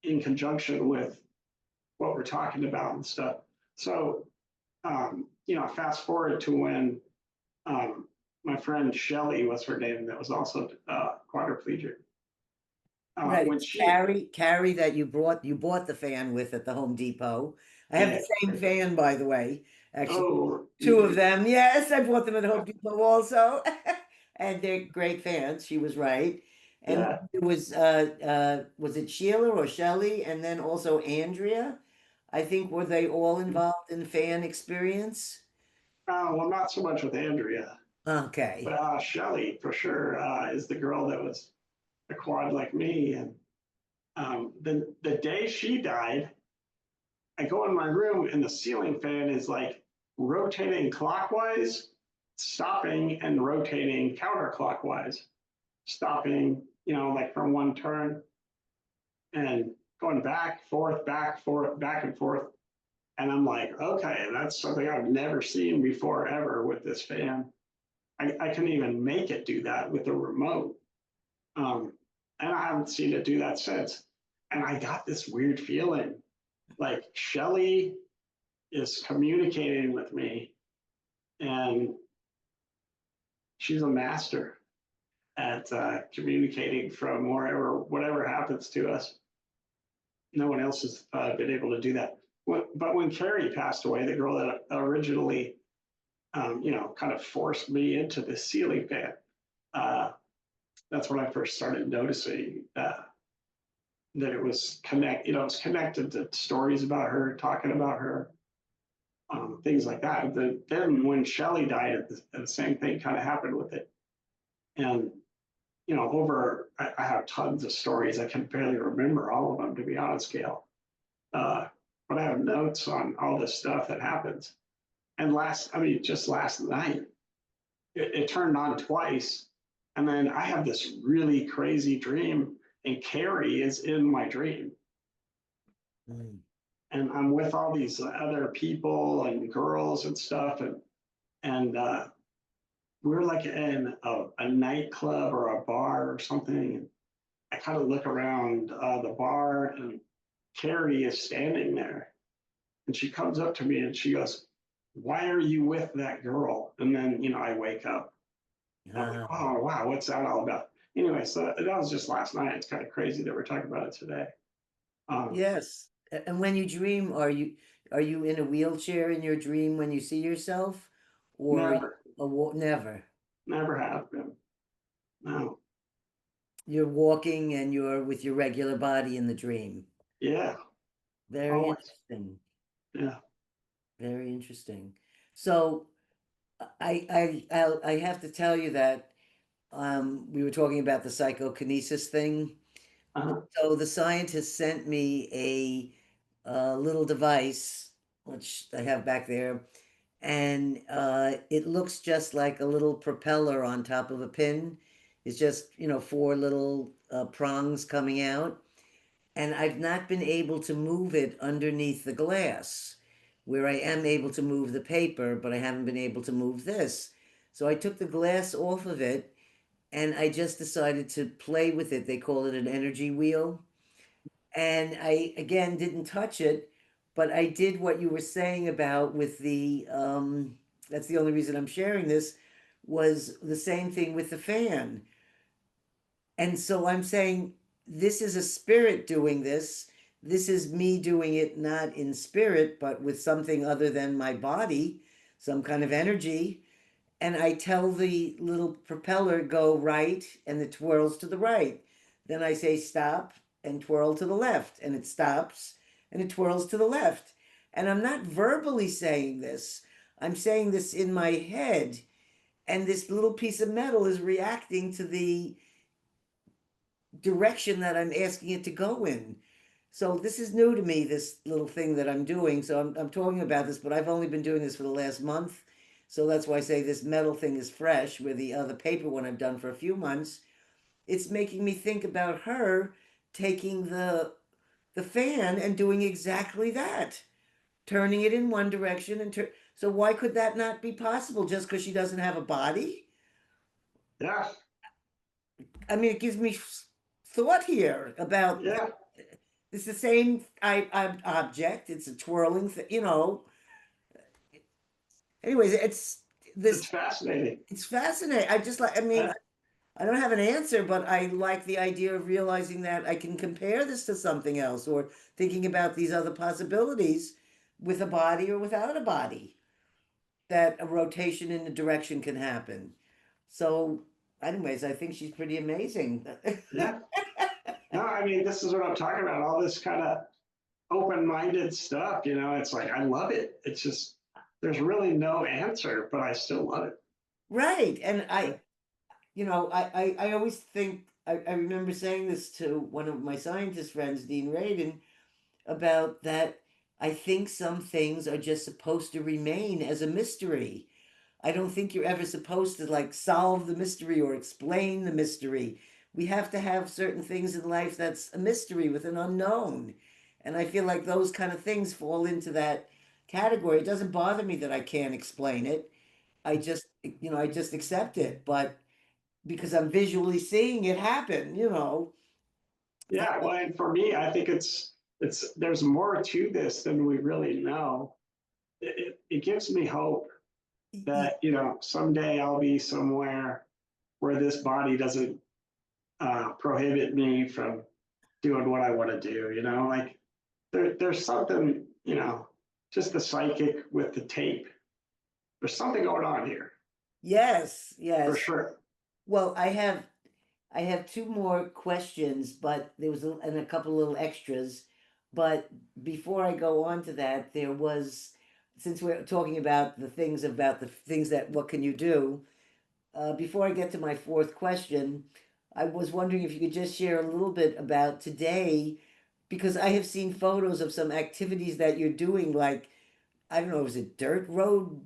in conjunction with what we're talking about and stuff. So, fast forward to when my friend Shelly was her name, that was also quadriplegic. Right, When it's she, Carrie that you bought the fan with at the Home Depot. I have yeah, the same fan, by the way. Actually, oh, you two of do, them. Yes, I bought them at Home Depot also. And they're great fans. She was right. And yeah. it was it Sheila or Shelley? And then also Andrea. I think were they all involved in fan experience? Well, not so much with Andrea, but Okay. Shelly for sure is the girl that was a quad like me. And the day she died, I go in my room and the ceiling fan is like rotating clockwise, stopping, and rotating counterclockwise, stopping, like from one turn and going back, forth, back and forth. And I'm like, okay, that's something I've never seen before ever with this fan. I couldn't even make it do that with the remote. Um, and I haven't seen it do that since. And I got this weird feeling like Shelly is communicating with me, and she's a master at communicating from wherever, whatever happens to us. No one else has been able to do that. But when Carrie passed away, the girl that originally, kind of forced me into the ceiling fan, uh, that's when I first started noticing that it was it's connected to stories about her, talking about her, things like that. Then when Shelley died, the same thing kind of happened with it. And I have tons of stories. I can barely remember all of them, to be honest, Gail. Uh, but I have notes on all this stuff that happens. And just last night, it turned on twice. And then I have this really crazy dream, and Carrie is in my dream. Mm. And I'm with all these other people and girls and stuff. And we're like in a nightclub or a bar or something. And I kind of look around the bar, and Carrie is standing there. And she comes up to me and she goes, "Why are you with that girl?" And then, I wake up. I'm like, Ah, "Oh, wow, what's that all about?" Anyway, so that was just last night. It's kind of crazy that we're talking about it today. Um, yes. And when you dream, are you in a wheelchair in your dream when you see yourself, or are you never, never? never have been. No. You're walking and you're with your regular body in the dream. Yeah, Very always. interesting. Yeah. Very interesting. So I have to tell you that we were talking about the psychokinesis thing. Uh-huh. So the scientist sent me a little device, which I have back there, and it looks just like a little propeller on top of a pin. It's just, four little prongs coming out, and I've not been able to move it underneath the glass, where I am able to move the paper, but I haven't been able to move this. So I took the glass off of it, and I just decided to play with it. They call it an energy wheel. And I, again, didn't touch it, but I did what you were saying about with that's the only reason I'm sharing this, was the same thing with the fan. And so I'm saying this is a spirit doing this. This is me doing it not in spirit, but with something other than my body, some kind of energy. And I tell the little propeller go right, and it twirls to the right. Then I say stop and twirl to the left, and it stops and it twirls to the left. And I'm not verbally saying this. I'm saying this in my head, and this little piece of metal is reacting to the direction that I'm asking it to go in. So this is new to me, this little thing that I'm doing. So I'm talking about this, but I've only been doing this for the last month. So that's why I say this metal thing is fresh, where the other paper one I've done for a few months. It's making me think about her taking the fan and doing exactly that, turning it in one direction so why could that not be possible just because she doesn't have a body? Yeah. I mean, it gives me thought here about Yeah. it's the same object. It's a twirling thing. Anyways, it's It's this. fascinating. It's fascinating. I just like. I mean, Yeah. I don't have an answer, but I like the idea of realizing that I can compare this to something else, or thinking about these other possibilities with a body or without a body. That a rotation in the direction can happen. So, anyways, I think she's pretty amazing. Yeah. No, this is what I'm talking about. All this kind of open-minded stuff. It's like I love it. It's just there's really no answer, but I still love it. Right. And Yeah. I always think I remember saying this to one of my scientist friends, Dean Radin, about that I think some things are just supposed to remain as a mystery. I don't think you're ever supposed to like solve the mystery or explain the mystery. We have to have certain things in life that's a mystery with an unknown. And I feel like those kind of things fall into that category. It doesn't bother me that I can't explain it. I just accept it. But because I'm visually seeing it happen. That, Yeah. Well, and for me, I think it's there's more to this than we really know. It gives me hope y- that someday I'll be somewhere where this body doesn't prohibit me from doing what I want to do. Like there's something, just the psychic with the tape. There's something going on here yes, for yes. sure. Well, I have two more questions, but there was and a couple little extras. But before I go on to that, there was, since we're talking about the things that what can you do, before I get to my fourth question, I was wondering if you could just share a little bit about today, because I have seen photos of some activities that you're doing, like, I don't know, was it dirt road?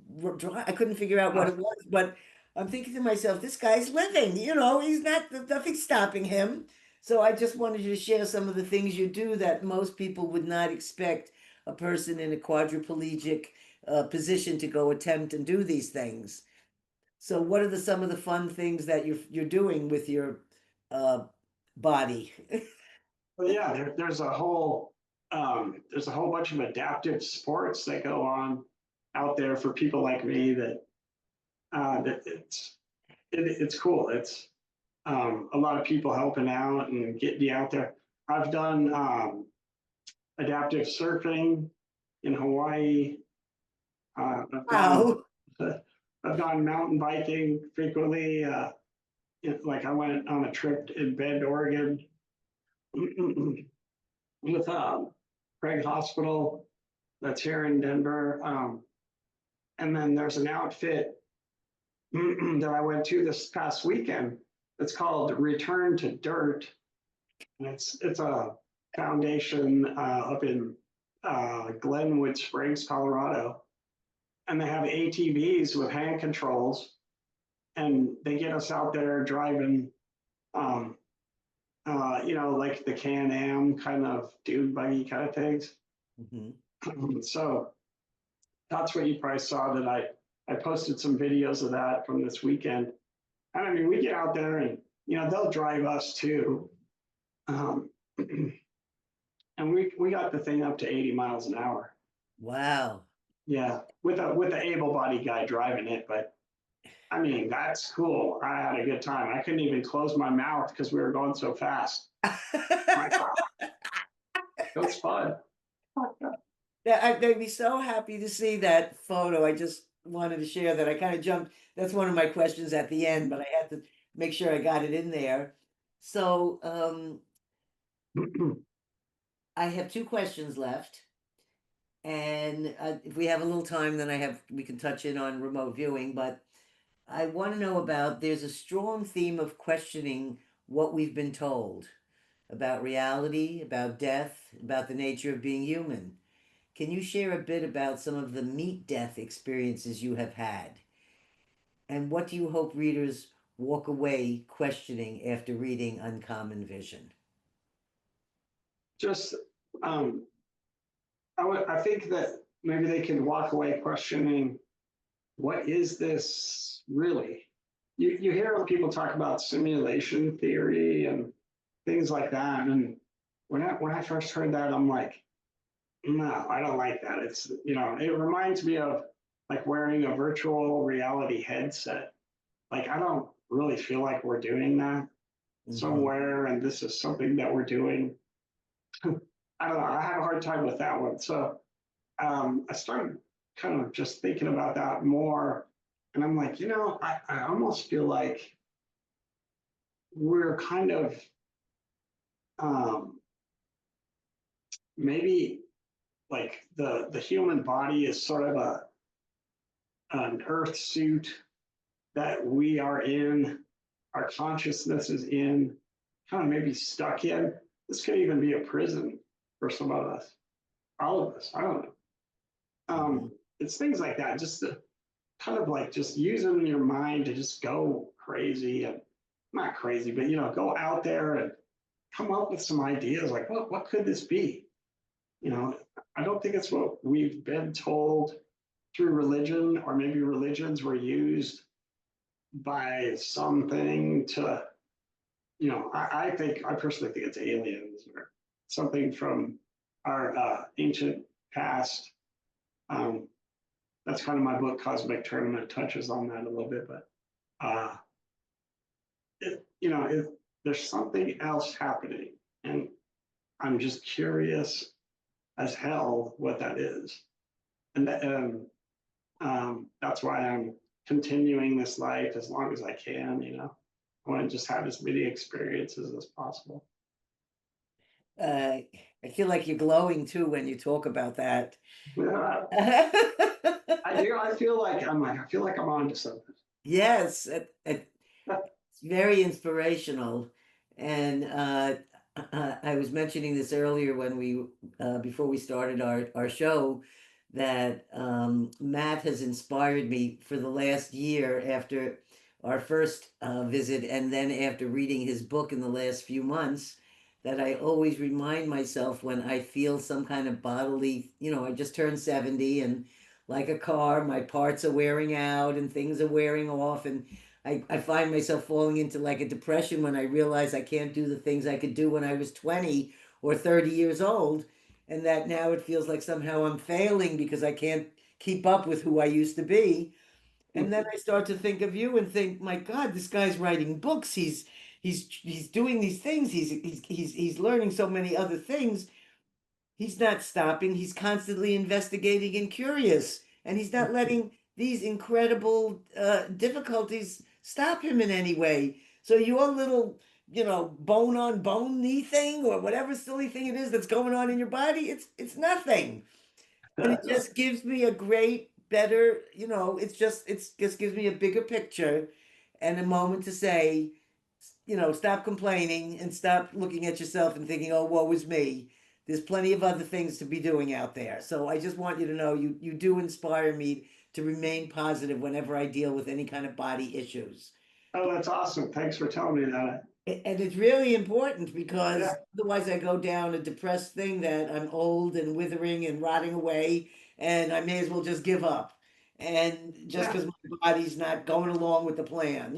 I couldn't figure out what Uh, it was, but I'm thinking to myself, this guy's living, he's not, nothing's stopping him. So I just wanted you to share some of the things you do that most people would not expect a person in a quadriplegic position to go attempt and do these things. So what are some of the fun things that you're doing with your uh, body? but yeah, there's a whole bunch of adaptive sports that go on out there for people like me that it's cool. It's a lot of people helping out and getting you out there. I've done adaptive surfing in Hawaii. I've gone Wow. I've gone mountain biking frequently. Like I went on a trip in Bend, Oregon, with Craig Hospital that's here in Denver. And then there's an outfit that I went to this past weekend. It's called Return to Dirt, and it's a foundation up in Glenwood Springs, Colorado, and they have ATVs with hand controls, and they get us out there driving, um, like the Can-Am kind of dune buggy kind of things. Mhm. So that's what you probably saw that I posted some videos of that from this weekend. And I mean, we get out there and they'll drive us too. Um, and we got the thing up to 80 miles an hour. Wow. Yeah, with a able-bodied guy driving it, but I mean that's cool. I had a good time. I couldn't even close my mouth because we were going so fast. My God, it was fun. Yeah, I'd be so happy to see that photo. I just wanted to share that. I kind of jumped. That's one of my questions at the end, but I had to make sure I got it in there. So, I have two questions left, and if we have a little time, then we can touch in on remote viewing. But I want to know about. There's a strong theme of questioning what we've been told about reality, about death, about the nature of being human. Can you share a bit about some of the meet death experiences you have had? And what do you hope readers walk away questioning after reading Uncommon Vision? Just, um, I think that maybe they can walk away questioning what is this really? You hear people talk about simulation theory and things like that, and when I first heard that, I'm like, no, I don't like that. It's it reminds me of like wearing a virtual reality headset. Like I don't really feel like we're doing that Mm-hmm. somewhere, and this is something that we're doing. I don't know. I have a hard time with that one. So I started kind of just thinking about that more. And I'm like, I almost feel like we're kind of um, maybe like the human body is sort of an earth suit that we are in, our consciousness is in, kind of maybe stuck in. This could even be a prison for some of us, all of us. I don't know. Mm-hmm. It's things like that, just to kind of like just using your mind to just go crazy and not crazy, but go out there and come up with some ideas like what could this be? You know, I don't think it's what we've been told through religion, or maybe religions were used by something to, I personally think it's aliens or something from our ancient past. Um, that's kind of my book, Cosmic Tournament, touches on that a little bit, but uh, there's something else happening, and I'm just curious as hell what that is, and that's why I'm continuing this life as long as I can. I want to just have as many experiences as possible. Uh, I feel like you're glowing too when you talk about that. Yeah, I do. I feel like I'm on to something. Yes, it's very inspirational. And I was mentioning this earlier when before we started our show, that Matt has inspired me for the last year after our first visit, and then after reading his book in the last few months, that I always remind myself when I feel some kind of bodily, I just turned 70, and like a car, my parts are wearing out and things are wearing off. And I find myself falling into like a depression when I realize I can't do the things I could do when I was 20 or 30 years old. And that now it feels like somehow I'm failing because I can't keep up with who I used to be. And then I start to think of you and think, my God, this guy's writing books. He's doing these things. He's learning so many other things. He's not stopping. He's constantly investigating and curious, and he's not letting these incredible difficulties stop him in any way. So your little, bone on bone knee thing or whatever silly thing it is that's going on in your body, it's nothing. And it just gives me a great, better, it's just gives me a bigger picture and a moment to say, stop complaining and stop looking at yourself and thinking, oh, woe is me. There's plenty of other things to be doing out there. So I just want you to know you do inspire me to remain positive whenever I deal with any kind of body issues. Oh, that's awesome. Thanks for telling me that. And it's really important because Yeah, otherwise I go down a depressed thing that I'm old and withering and rotting away, and I may as well just give up. And just yeah. because my body's not going along with the plan.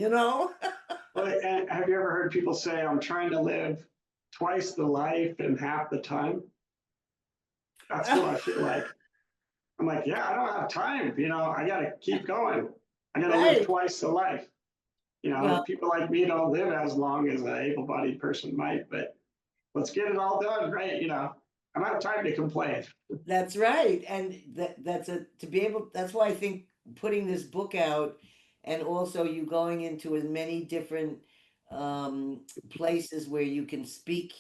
Well, have you ever heard people say, I'm trying to live twice the life in half the time? That's what I feel like. I'm like, yeah, I don't have time. I got to keep going. I got to live Right. twice the life. Well, People like me don't live as long as an able bodied person might, but let's get it all done, right? I don't have time to complain. that's right. And that's a to be able that's why I think putting this book out and also you going into as many different um places where you can speak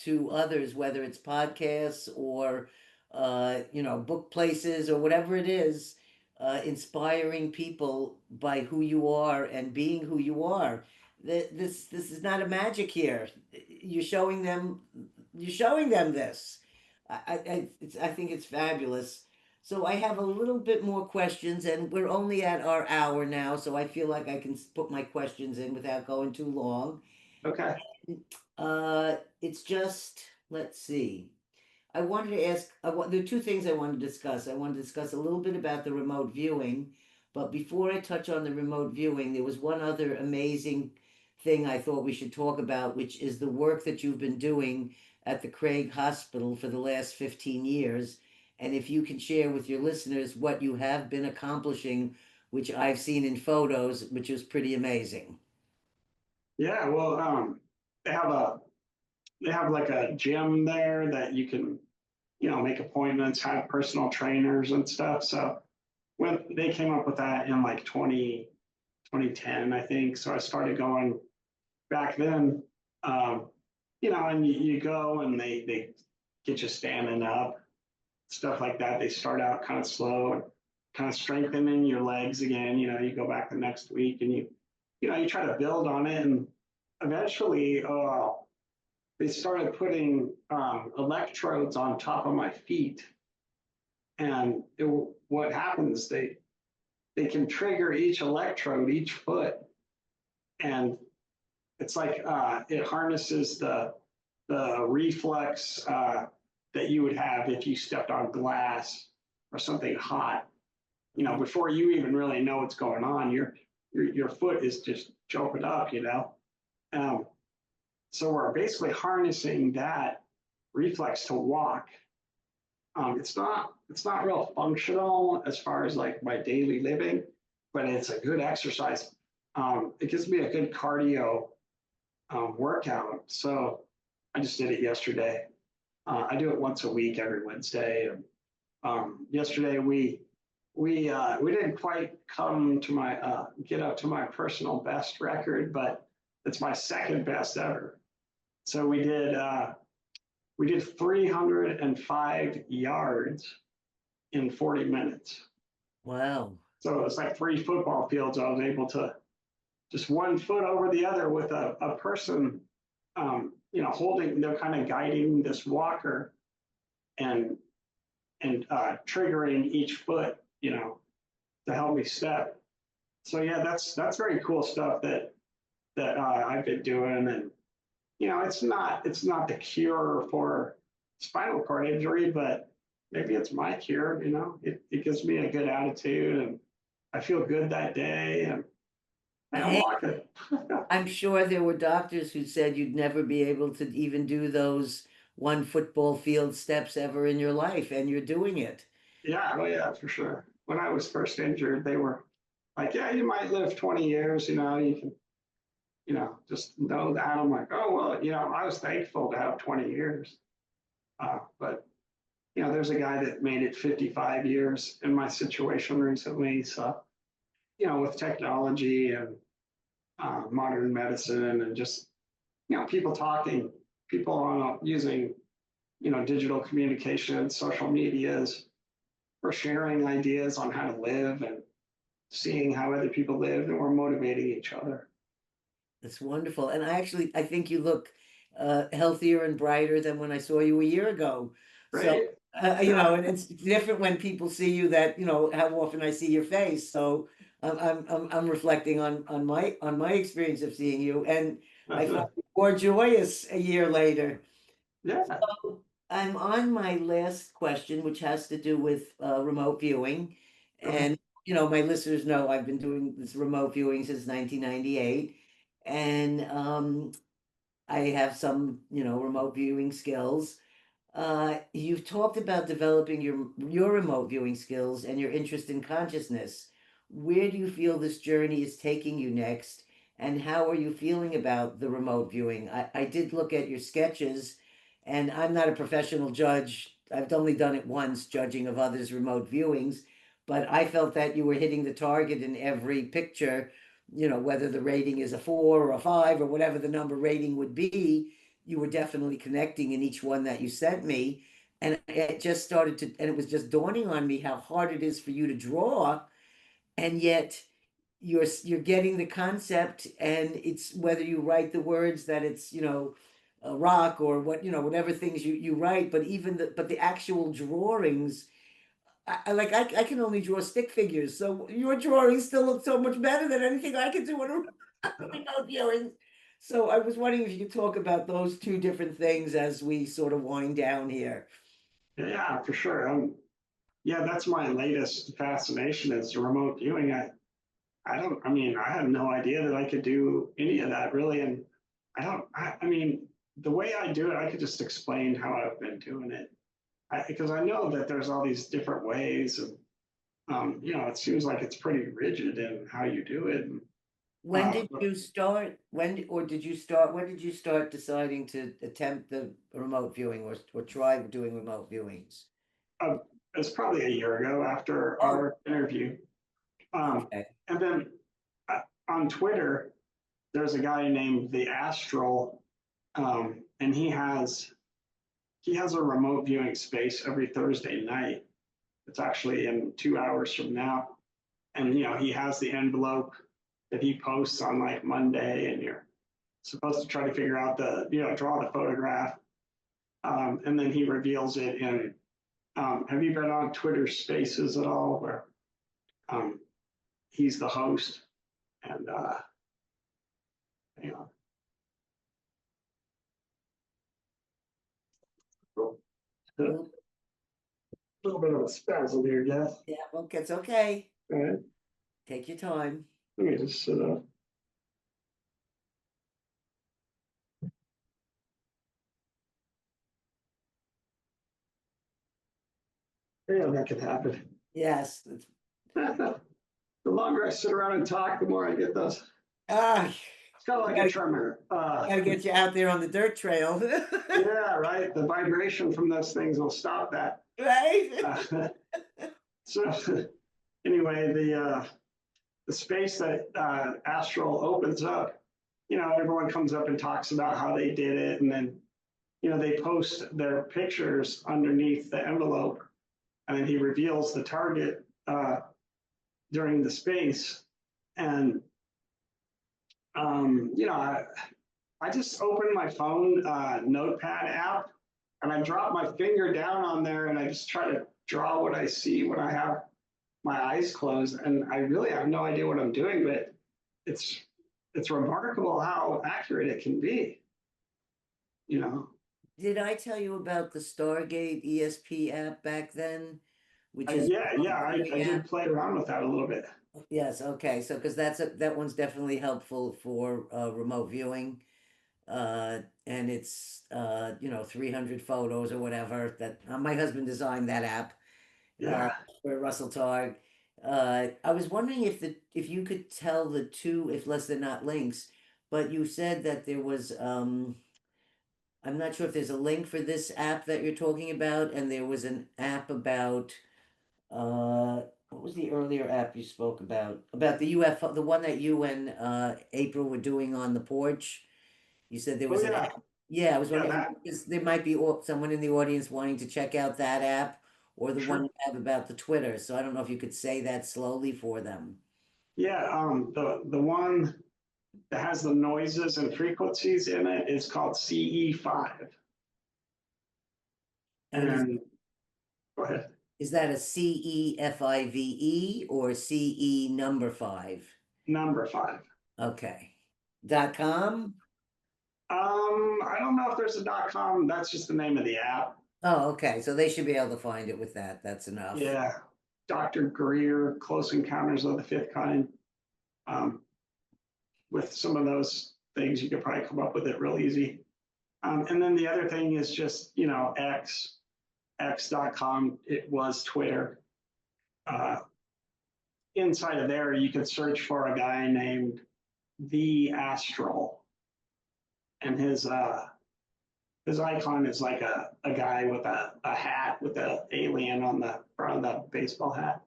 to others, whether it's podcasts or book places or whatever it is, inspiring people by who you are and being who you are. This is not a magic here. You're showing them you're showing them this. I think it's fabulous. So I have a little bit more questions, and we're only at our hour now, so I feel like I can put my questions in without going too long. Okay. It's just, let's see. I wanted to ask, there are two things I want to discuss. I want to discuss a little bit about the remote viewing, but before I touch on the remote viewing, there was one other amazing thing I thought we should talk about, which is the work that you've been doing at the Craig Hospital for the last 15 years. And if you can share with your listeners what you have been accomplishing, which I've seen in photos, which is pretty amazing. Yeah. Well, they have a they have like a gym there that you can make appointments, have personal trainers and stuff. So when they came up with that in like 2010, I think. So I started going back then. Um, and you go and they get you standing up, stuff like that. They start out kind of slow and kind of strengthening your legs again. You go back the next week and you try to build on it. And eventually, they started putting electrodes on top of my feet. And what happens, they can trigger each electrode, each foot. And it's like it harnesses the reflex that you would have if you stepped on glass or something hot. Before you even really know what's going on, your foot is just jumping up. Um, so we're basically harnessing that reflex to walk. It's not real functional as far as like my daily living, but it's a good exercise. It gives me a good cardio workout. So I just did it yesterday. I do it once a week, every Wednesday. And yesterday we didn't quite come to my get up to my personal best record, but It's my second best ever. So we did 305 yards in 40 minutes. Wow. So it's like 3 football fields. I was able to just 1 foot over the other with a person, holding, they're kind of guiding this walker and triggering each foot, to help me step. So yeah, that's very cool stuff that I've been doing, and it's not the cure for spinal cord injury, but maybe it's my cure. It gives me a good attitude, and I feel good that day, and I'm Hey, walking. I'm sure there were doctors who said you'd never be able to even do those one football field steps ever in your life, and you're doing it. Yeah, oh yeah, for sure. When I was first injured, they were like, "Yeah, you might live 20 years. You can, just know that." I'm like, "Oh well, I was thankful to have 20 years." But there's a guy that made it 55 years in my situation recently. So, with technology and modern medicine and just, people talking, people on using, digital communication, social medias for sharing ideas on how to live and seeing how other people live, and we're motivating each other. That's wonderful. And I think you look healthier and brighter than when I saw you a year ago. So, Right? and it's different when people see you that, how often I see your face. So I'm reflecting on my experience of seeing you, and I find you more joyous a year later. Yeah. I'm on my last question, which has to do with remote viewing. Go ahead. And, my listeners know I've been doing this remote viewing since 1998. And I have some, remote viewing skills. You've talked about developing your remote viewing skills and your interest in consciousness. Where do you feel this journey is taking you next? And how are you feeling about the remote viewing? I did look at your sketches, and I'm not a professional judge. I've only done it once, judging of others' remote viewings, but I felt that you were hitting the target in every picture, whether the rating is a 4 or a 5 or whatever the number rating would be. You were definitely connecting in each one that you sent me. And it just started to, and it was just dawning on me how hard it is for you to draw. And yet you're getting the concept, and it's whether you write the words that it's, a rock or what, whatever things you write, but the actual drawings, I can only draw stick figures. So your drawings still look so much better than anything I could do in a remote viewing. So I was wondering if you could talk about those two different things as we sort of wind down here. Yeah, for sure. Yeah, that's my latest fascination is remote viewing. I mean, I had no idea that I could do any of that really. And I mean, the way I do it, I could just explain how I've been doing it. Because I know that there's all these different ways, and it seems like it's pretty rigid in how you do it. And, When did you start? When did you start deciding to attempt the remote viewing, or try doing remote viewings? uh, it's probably a year ago after Oh, our interview. Um, okay. and then on Twitter, there's a guy named the Astral, and he has a remote viewing space every Thursday night. It's actually in 2 hours from now, and he has the envelope that he posts on like Monday, and you're supposed to try to figure out draw the photograph, and then he reveals it in. Have you been on Twitter Spaces at all, where um, he's the host, and you know, a Well, little bit of a spasm here, Jeff. yeah, well, it's okay. All right, Take your time. let me just sit up. Yeah, that could happen. Yes. The longer I sit around and talk, the more I get those. Ah, It's kind of we like a gotta, tremor. gotta get you out there on the dirt trail. Yeah, right. The vibration from those things will stop that. Right? So anyway, the space that Astral opens up everyone comes up and talks about how they did it, and then they post their pictures underneath the envelope, and then he reveals the target during the space. And I just opened my phone notepad app, and I drop my finger down on there, and I just try to draw what I see when I have my eyes closed, and I really have no idea what I'm doing, but it's it's remarkable how accurate it can be, you know. Did I tell you about the Stargate ESP app back then, which is Yeah, a yeah, I viewing did app? play around with that a little bit. Yes, okay. So because that one's definitely helpful for remote viewing. And it's 300 photos or whatever that my husband designed that app uh Yeah. for Russell Targ. I was wondering if you could tell the two, if less than not links, but you said that there was I'm not sure if there's a link for this app that you're talking about, and there was an app about what was the earlier app you spoke about? About the UFO, the one that you and April were doing on the porch. You said there Oh was an yeah, app. Yeah, I was yeah, wondering that because there might be someone in the audience wanting to check out that app or the one sure. you have about the Twitter. So I don't know if you could say that slowly for them. Yeah, the one that has the noises and frequencies in it is called CE5. And And go ahead. is that a CEFIVE or CE number five? Number five. Okay. .com? I don't know if there's a .com. That's just the name of the app. Oh, okay. So they should be able to find it with that. That's enough. Yeah, Dr. Greer, Close Encounters of the Fifth Kind. Um, with some of those things, you could probably come up with it real easy. And then the other thing is just, x.com. It was Twitter. Uh, Inside of there, you could search for a guy named The Astral, and his icon is like a guy with a hat with an alien on the front of the baseball hat.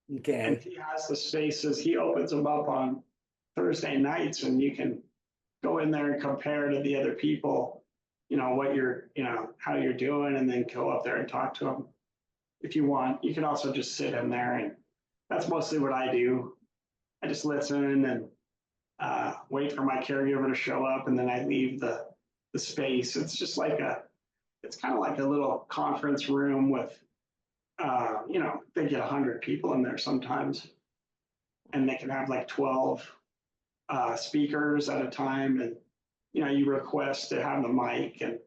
And Okay. he has the spaces. He opens them up on Thursday nights, and you can go in there and compare to the other people, what you're, how you're doing, and then go up there and talk to them if you want. You can also just sit in there, and that's mostly what I do. I just listen and wait for my caregiver to show up, and then I leave the space. It's just like it's kind of like a little conference room with, they get 100 people in there sometimes, and they can have like 12 speakers at a time, and you request to have the mic, and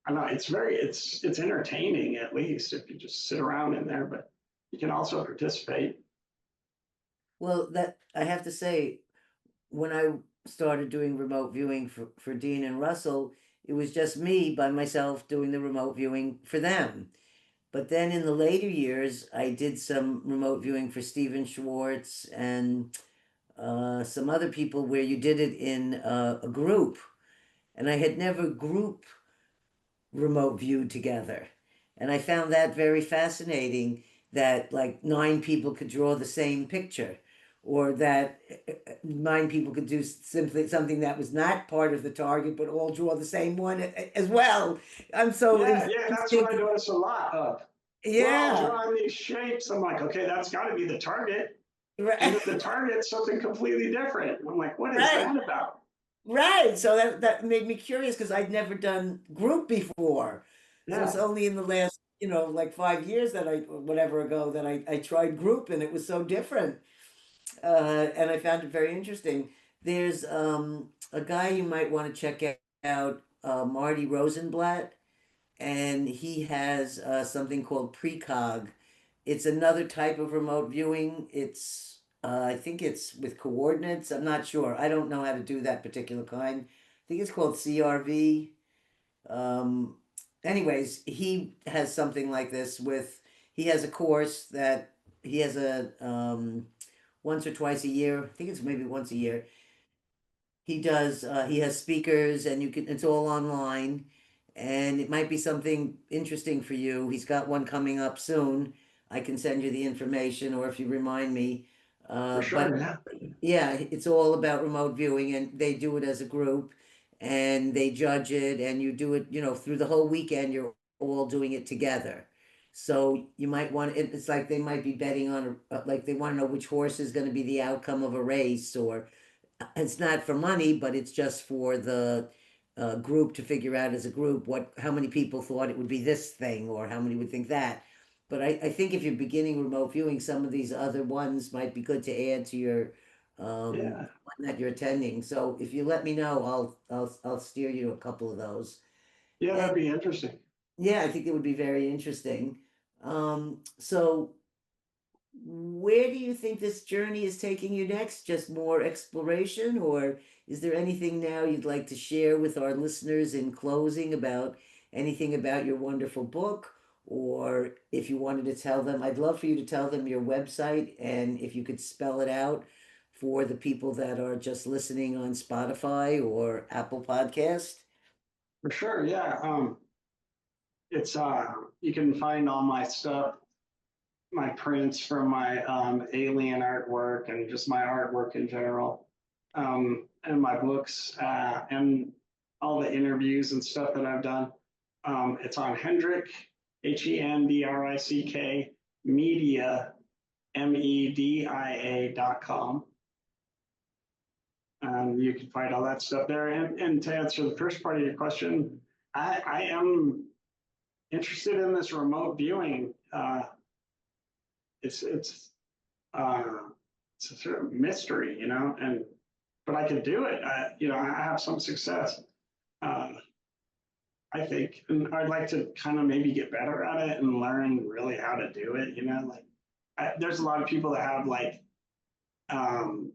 I don't know, it's entertaining, at least if you just sit around in there, but you can also participate. Well, that I have to say, when I started doing remote viewing for Dean and Russell, it was just me by myself doing the remote viewing for them. But then in the later years, I did some remote viewing for Stephen Schwartz and some other people where you did it in a group. And I had never group remote viewed together. And I found that very fascinating that like nine people could draw the same picture, or that nine people could do simply something that was not part of the target, but all draw the same one as well. I'm so Yeah, yeah, that's what I instinctive. notice a lot of. We're all Yeah, drawing these shapes. I'm like, okay, that's got to be the target. And right, then the target's something completely different. I'm like, what is right. that about? Right. So that made me curious because I'd never done group before. So it's Yeah, only in the last, like 5 years that or whatever ago that I tried group and it was so different. And I found it very interesting. There's a guy you might want to check out, Marty Rosenblatt, and he has something called Precog. It's another type of remote viewing. I think it's with coordinates. I'm not sure. I don't know how to do that particular kind. I think it's called CRV. Um, Anyways, he has something like this he has a course that he has a once or twice a year. I think it's maybe once a year. He has speakers and it's all online and it might be something interesting for you. He's got one coming up soon. I can send you the information or if you remind me. For But sure. Yeah. yeah, it's all about remote viewing, and they do it as a group, and they judge it, and you do it, through the whole weekend, you're all doing it together. So you might want it's like they might be betting on like they want to know which horse is going to be the outcome of a race, or it's not for money, but it's just for the group to figure out as a group how many people thought it would be this thing, or how many would think that. But I think if you're beginning remote viewing, some of these other ones might be good to add to your Yeah. one that you're attending. So if you let me know, I'll steer you to a couple of those. Yeah, And that'd be interesting. yeah, I think it would be very interesting. So where do you think this journey is taking you next? Just more exploration, or is there anything now you'd like to share with our listeners in closing about anything about your wonderful book? Or if you wanted to tell them, I'd love for you to tell them your website, and if you could spell it out for the people that are just listening on Spotify or Apple Podcast. For sure. Yeah. It's you can find all my stuff, my prints from my alien artwork and just my artwork in general, and my books, and all the interviews and stuff that I've done. It's on Hendrick, Hendrick, media, media.com. You can find all that stuff there. And to answer the first part of your question, I am interested in this remote viewing. It's it's uh, it's a sort of mystery, and but I could do it. I have some success. Uh, I think, and I'd like to kind of maybe get better at it and learn really how to do it. Like there's a lot of people that have like um,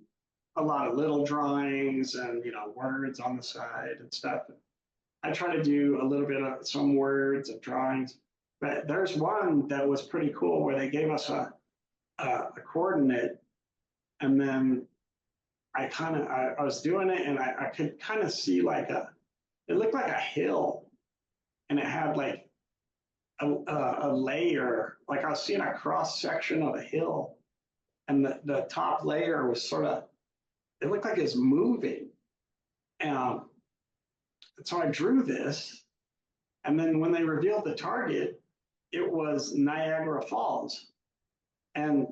a lot of little drawings and words on the side and stuff. I try to do a little bit of some words and drawings, but there's one that was pretty cool where they gave us a coordinate, and then I was doing it, and I could kind of see like it looked like a hill, and it had like a layer, like I was seeing a cross section of a hill, and the top layer was sort of, it looked like it's moving. Um, so I drew this, and then when they revealed the target, it was Niagara Falls. And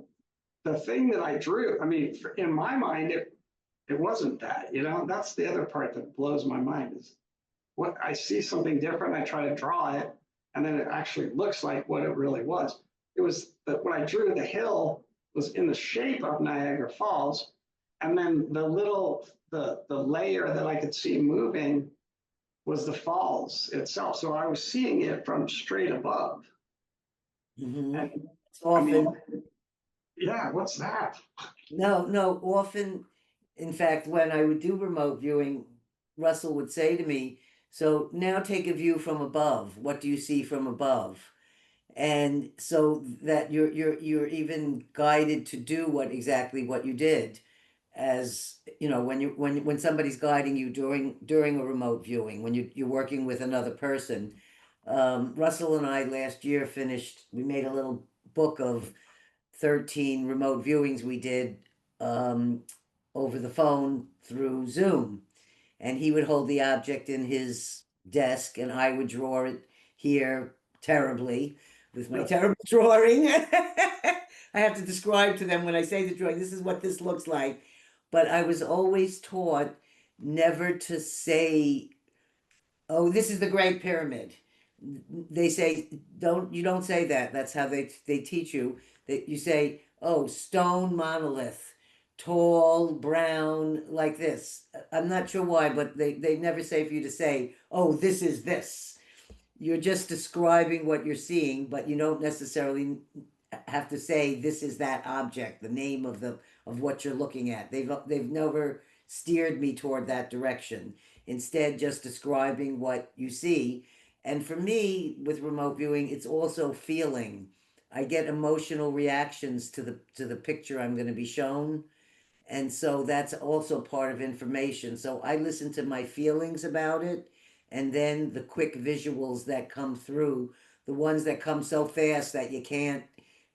the thing that I drew, I mean, in my mind, it wasn't that. That's the other part that blows my mind is what I see something different. I try to draw it, and then it actually looks like what it really was. It was that when I drew the hill was in the shape of Niagara Falls, and then the layer that I could see moving was the falls itself. So I was seeing it from straight above. Mm-hmm. And It's I mean, often yeah, what's that? No, no, often, in fact, when I would do remote viewing, Russell would say to me, "So now take a view from above. What do you see from above?" And so that you're even guided to do what you did, as when somebody's guiding you during a remote viewing, when you're working with another person. Russell and I last year we made a little book of 13 remote viewings we did um, over the phone through Zoom. And he would hold the object in his desk, and I would draw it here terribly with my Yep. terrible drawing. I have to describe to them when I say the drawing, this is what this looks like. But I was always taught never to say, "Oh, this is the Great Pyramid." They say, don't say that. That's how they teach you. That you say, "Oh, stone monolith, tall, brown, like this." I'm not sure why, but they never say for you to say, "Oh, this is this." You're just describing what you're seeing, but you don't necessarily have to say this is that object, the name of what you're looking at. They've never steered me toward that direction. Instead, just describing what you see. And for me, with remote viewing, it's also feeling. I get emotional reactions to the picture I'm going to be shown, and so that's also part of information. So I listen to my feelings about it, and then the quick visuals that come through, the ones that come so fast that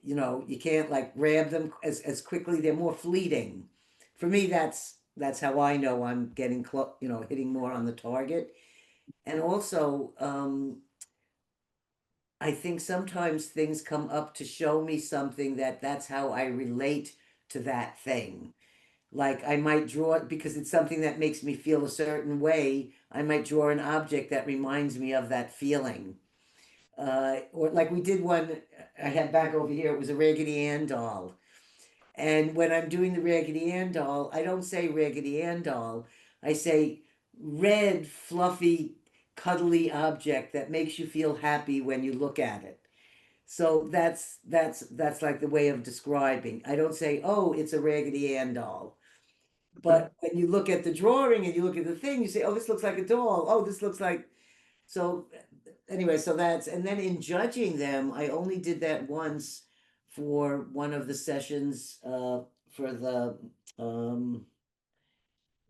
you can't like grab them as quickly. They're more fleeting. For me, that's how I know I'm getting close, hitting more on the target. And also, I think sometimes things come up to show me something that's how I relate to that thing. Like I might draw it because it's something that makes me feel a certain way. I might draw an object that reminds me of that feeling. Or like we did one I had back over here, it was a Raggedy Ann doll. And when I'm doing the Raggedy Ann doll, I don't say Raggedy Ann doll. I say red, fluffy, cuddly object that makes you feel happy when you look at it. So that's like the way of describing. I don't say, oh, it's a Raggedy Ann doll. But when you look at the drawing and you look at the thing, you say, oh, this looks like a doll. Oh, this looks like so anyway, so that's and then in judging them, I only did that once for one of the sessions for the um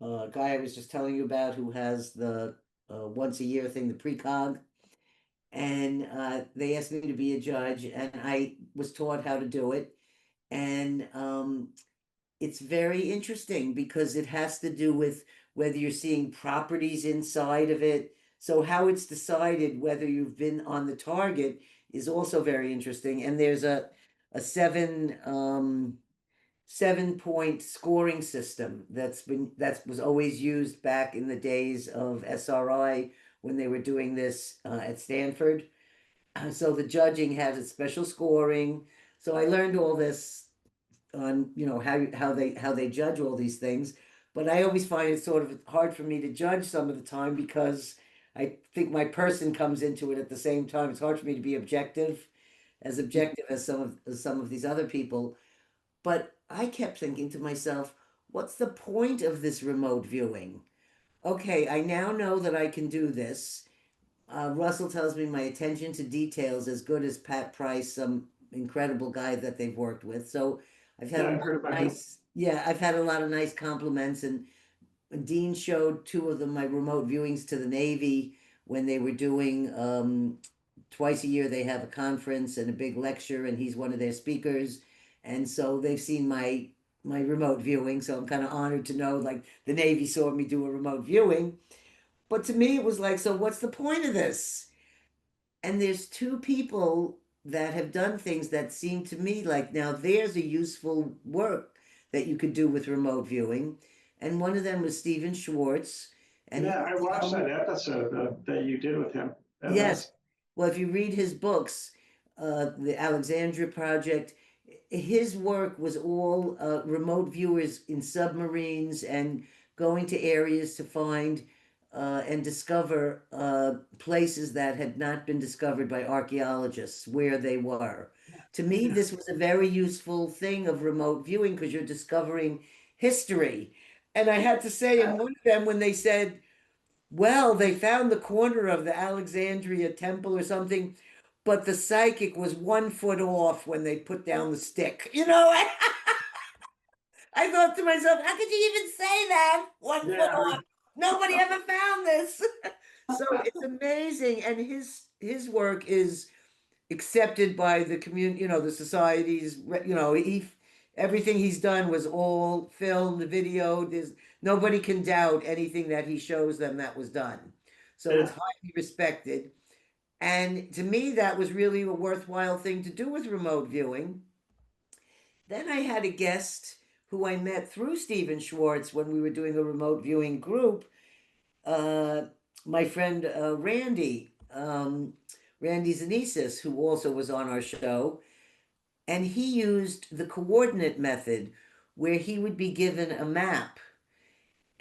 guy I was just telling you about who has the once a year thing, the precog. And they asked me to be a judge, and I was taught how to do it. And it's very interesting because it has to do with whether you're seeing properties inside of it. So how it's decided whether you've been on the target is also very interesting. And there's a 7 point scoring system that was always used back in the days of SRI when they were doing this at Stanford. So the judging has a special scoring. So I learned all this on how they judge all these things, but I always find it sort of hard for me to judge some of the time because I think my person comes into it at the same time. It's hard for me to be objective as some of these other people. But I kept thinking to myself, what's the point of this remote viewing? Okay, I now know that I can do this. Russell tells me my attention to details as good as Pat Price, some incredible guy that they've worked with. So I've had Yeah, a I lot heard of about him. nice, yeah, I've had a lot of nice compliments. And Dean showed two of them my remote viewings to the Navy when they were doing twice a year they have a conference and a big lecture, and he's one of their speakers. And so they've seen my remote viewing. So I'm kind of honored to know like the Navy saw me do a remote viewing. But to me, it was like, so what's the point of this? And there's two people that have done things that seem to me like now there's a useful work that you could do with remote viewing. And one of them was Stephen Schwartz. And he Yeah, was I the watched that only, episode that you did with him. yes. That's Well, if you read his books, the Alexandria Project, his work was all remote viewers in submarines and going to areas to find and discover places that had not been discovered by archaeologists where they were. To me, yeah, this was a very useful thing of remote viewing because you're discovering history. And I had to say, in one of them, when they said, well, they found the corner of the Alexandria temple or something, but the psychic was 1 foot off when they put down the stick. I thought to myself, how could you even say that? 1 foot yeah, off. Nobody ever found this. So it's amazing. And his work is accepted by the community, the societies, everything he's done was all filmed, videoed. There's nobody can doubt anything that he shows them that was done. So it's yeah. highly respected. And to me, that was really a worthwhile thing to do with remote viewing. Then I had a guest who I met through Stephen Schwartz when we were doing a remote viewing group. Uh, my friend Randy Zanesis, who also was on our show, and he used the coordinate method where he would be given a map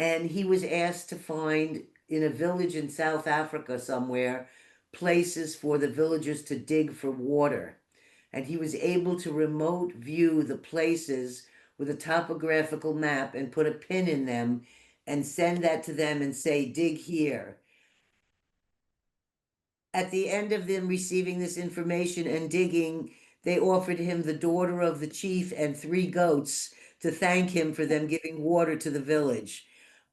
and he was asked to find in a village in South Africa somewhere places for the villagers to dig for water. And he was able to remote view the places with a topographical map and put a pin in them and send that to them and say, dig here. At the end of them receiving this information and digging, they offered him the daughter of the chief and 3 goats to thank him for them giving water to the village.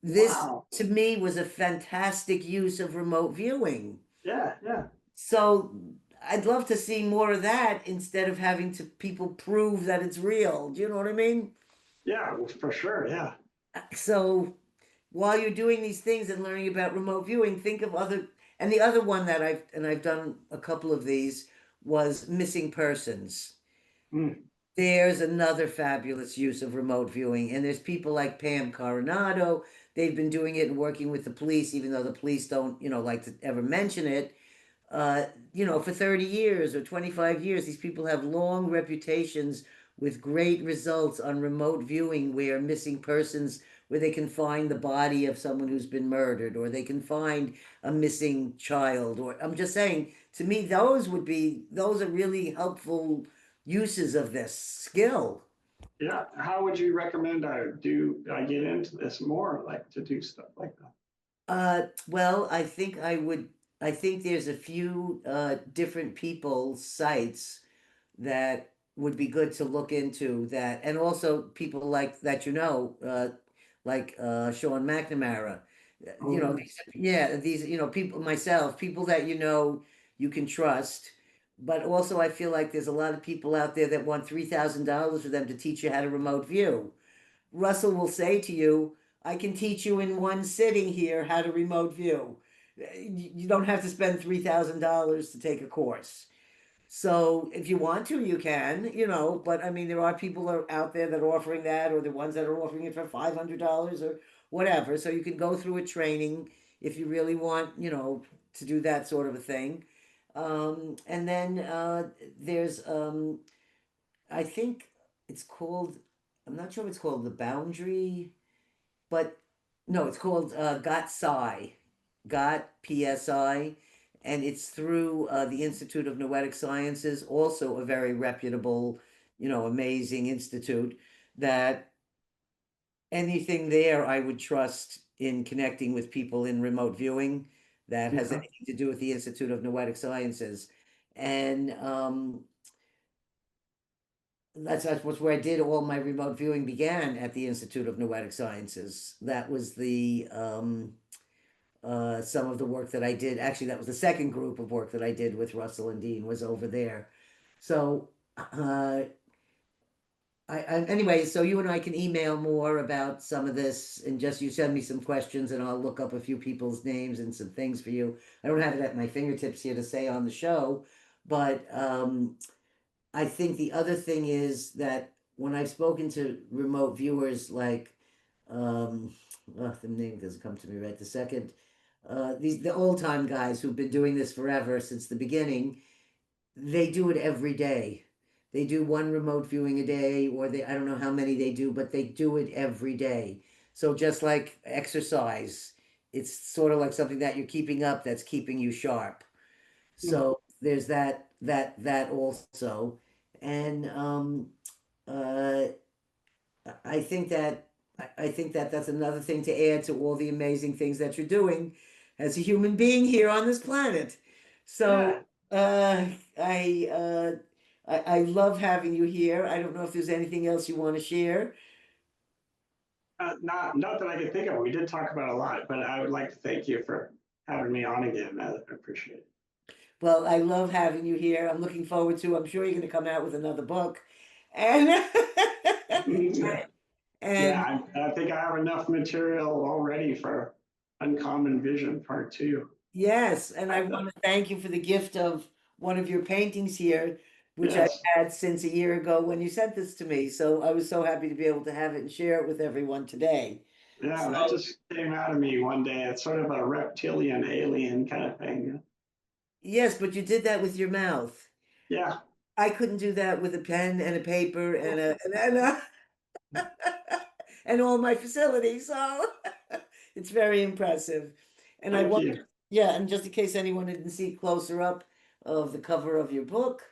This, Wow. to me, was a fantastic use of remote viewing. Yeah, yeah. So I'd love to see more of that instead of having to people prove that it's real. Do you know what I mean? Yeah, well, for sure. Yeah. So while you're doing these things and learning about remote viewing, think of other, and the other one that I've done a couple of these was missing persons. Mm. There's another fabulous use of remote viewing, and there's people like Pam Coronado. They've been doing it and working with the police, even though the police don't, like to ever mention it. uh, for 30 years or 25 years. These people have long reputations with great results on remote viewing where missing persons, where they can find the body of someone who's been murdered, or they can find a missing child. Or I'm just saying, to me, those are really helpful uses of this skill. Yeah. How would you recommend I get into this more, like to do stuff like that? Well, I think there's a few different people's sites that would be good to look into that, and also people like that, like Sean McNamara. Oh, Yeah, these, people, myself, people that you can trust. But also, I feel like there's a lot of people out there that want $3,000 for them to teach you how to remote view. Russell will say to you, I can teach you in one sitting here how to remote view. You don't have to spend $3,000 to take a course. So if you want to, you can, but I mean, there are people out there that are offering that, or the ones that are offering it for $500 or whatever. So you can go through a training if you really want, to do that sort of a thing. And then there's, I think it's called, I'm not sure if it's called The Boundary, but no, it's called Got Psi, Got PSI, and it's through the Institute of Noetic Sciences, also a very reputable, amazing institute. That anything there I would trust in connecting with people in remote viewing that has okay. anything to do with the Institute of Noetic Sciences. And that's where I did all my remote viewing began at the Institute of Noetic Sciences. That was the some of the work that I did. Actually, that was the second group of work that I did with Russell and Dean was over there. So, anyway, so you and I can email more about some of this, and just you send me some questions and I'll look up a few people's names and some things for you. I don't have it at my fingertips here to say on the show, but I think the other thing is that when I've spoken to remote viewers, like, the name doesn't come to me right the second. The old time guys who've been doing this forever since the beginning, they do it every day. They do one remote viewing a day, or I don't know how many they do, but they do it every day. So just like exercise, it's sort of like something that you're keeping up that's keeping you sharp. Hmm. So there's that also. And uh I think that I think that that's another thing to add to all the amazing things that you're doing as a human being here on this planet. So Yeah. uh I uh I love having you here. I don't know if there's anything else you want to share. Not that I can think of. We did talk about a lot, but I would like to thank you for having me on again. I appreciate Well, I love having you here. I'm looking forward to, I'm sure you're going to come out with another book. And it. and Yeah, I think I have enough material already for Uncommon Vision Part Two. yes, and I want to thank you for the gift of one of your paintings here, which I've Yes. had since a year ago when you sent this to me. So I was so happy to be able to have it and share it with everyone today. Yeah, that So, just came out of me one day. It's sort of a reptilian alien kind of thing. yes, but you did that with your mouth. Yeah. I couldn't do that with a pen and a paper and all my facilities. So it's very impressive. And I Thank want, you. yeah, and just in case anyone didn't see closer up of the cover of your book,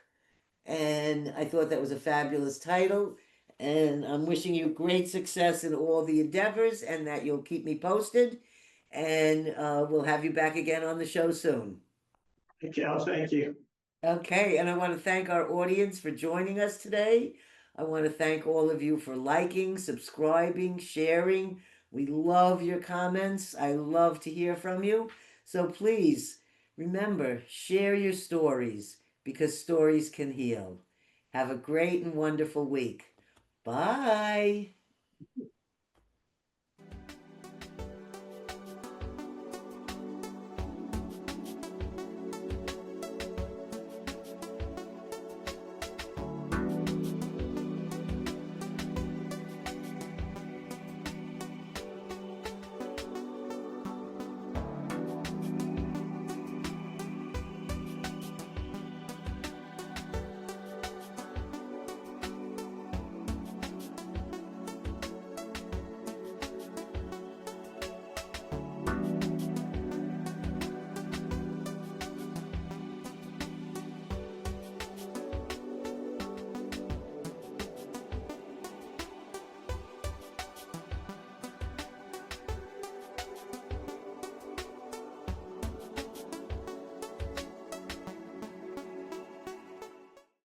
and I thought that was a fabulous title. And I'm wishing you great success in all the endeavors and that you'll keep me posted. And we'll have you back again on the show soon. Okay, thank you. Okay, and I want to thank our audience for joining us today. I want to thank all of you for liking, subscribing, sharing. We love your comments. I love to hear from you. So please remember, share your stories, because stories can heal. Have a great and wonderful week. Bye.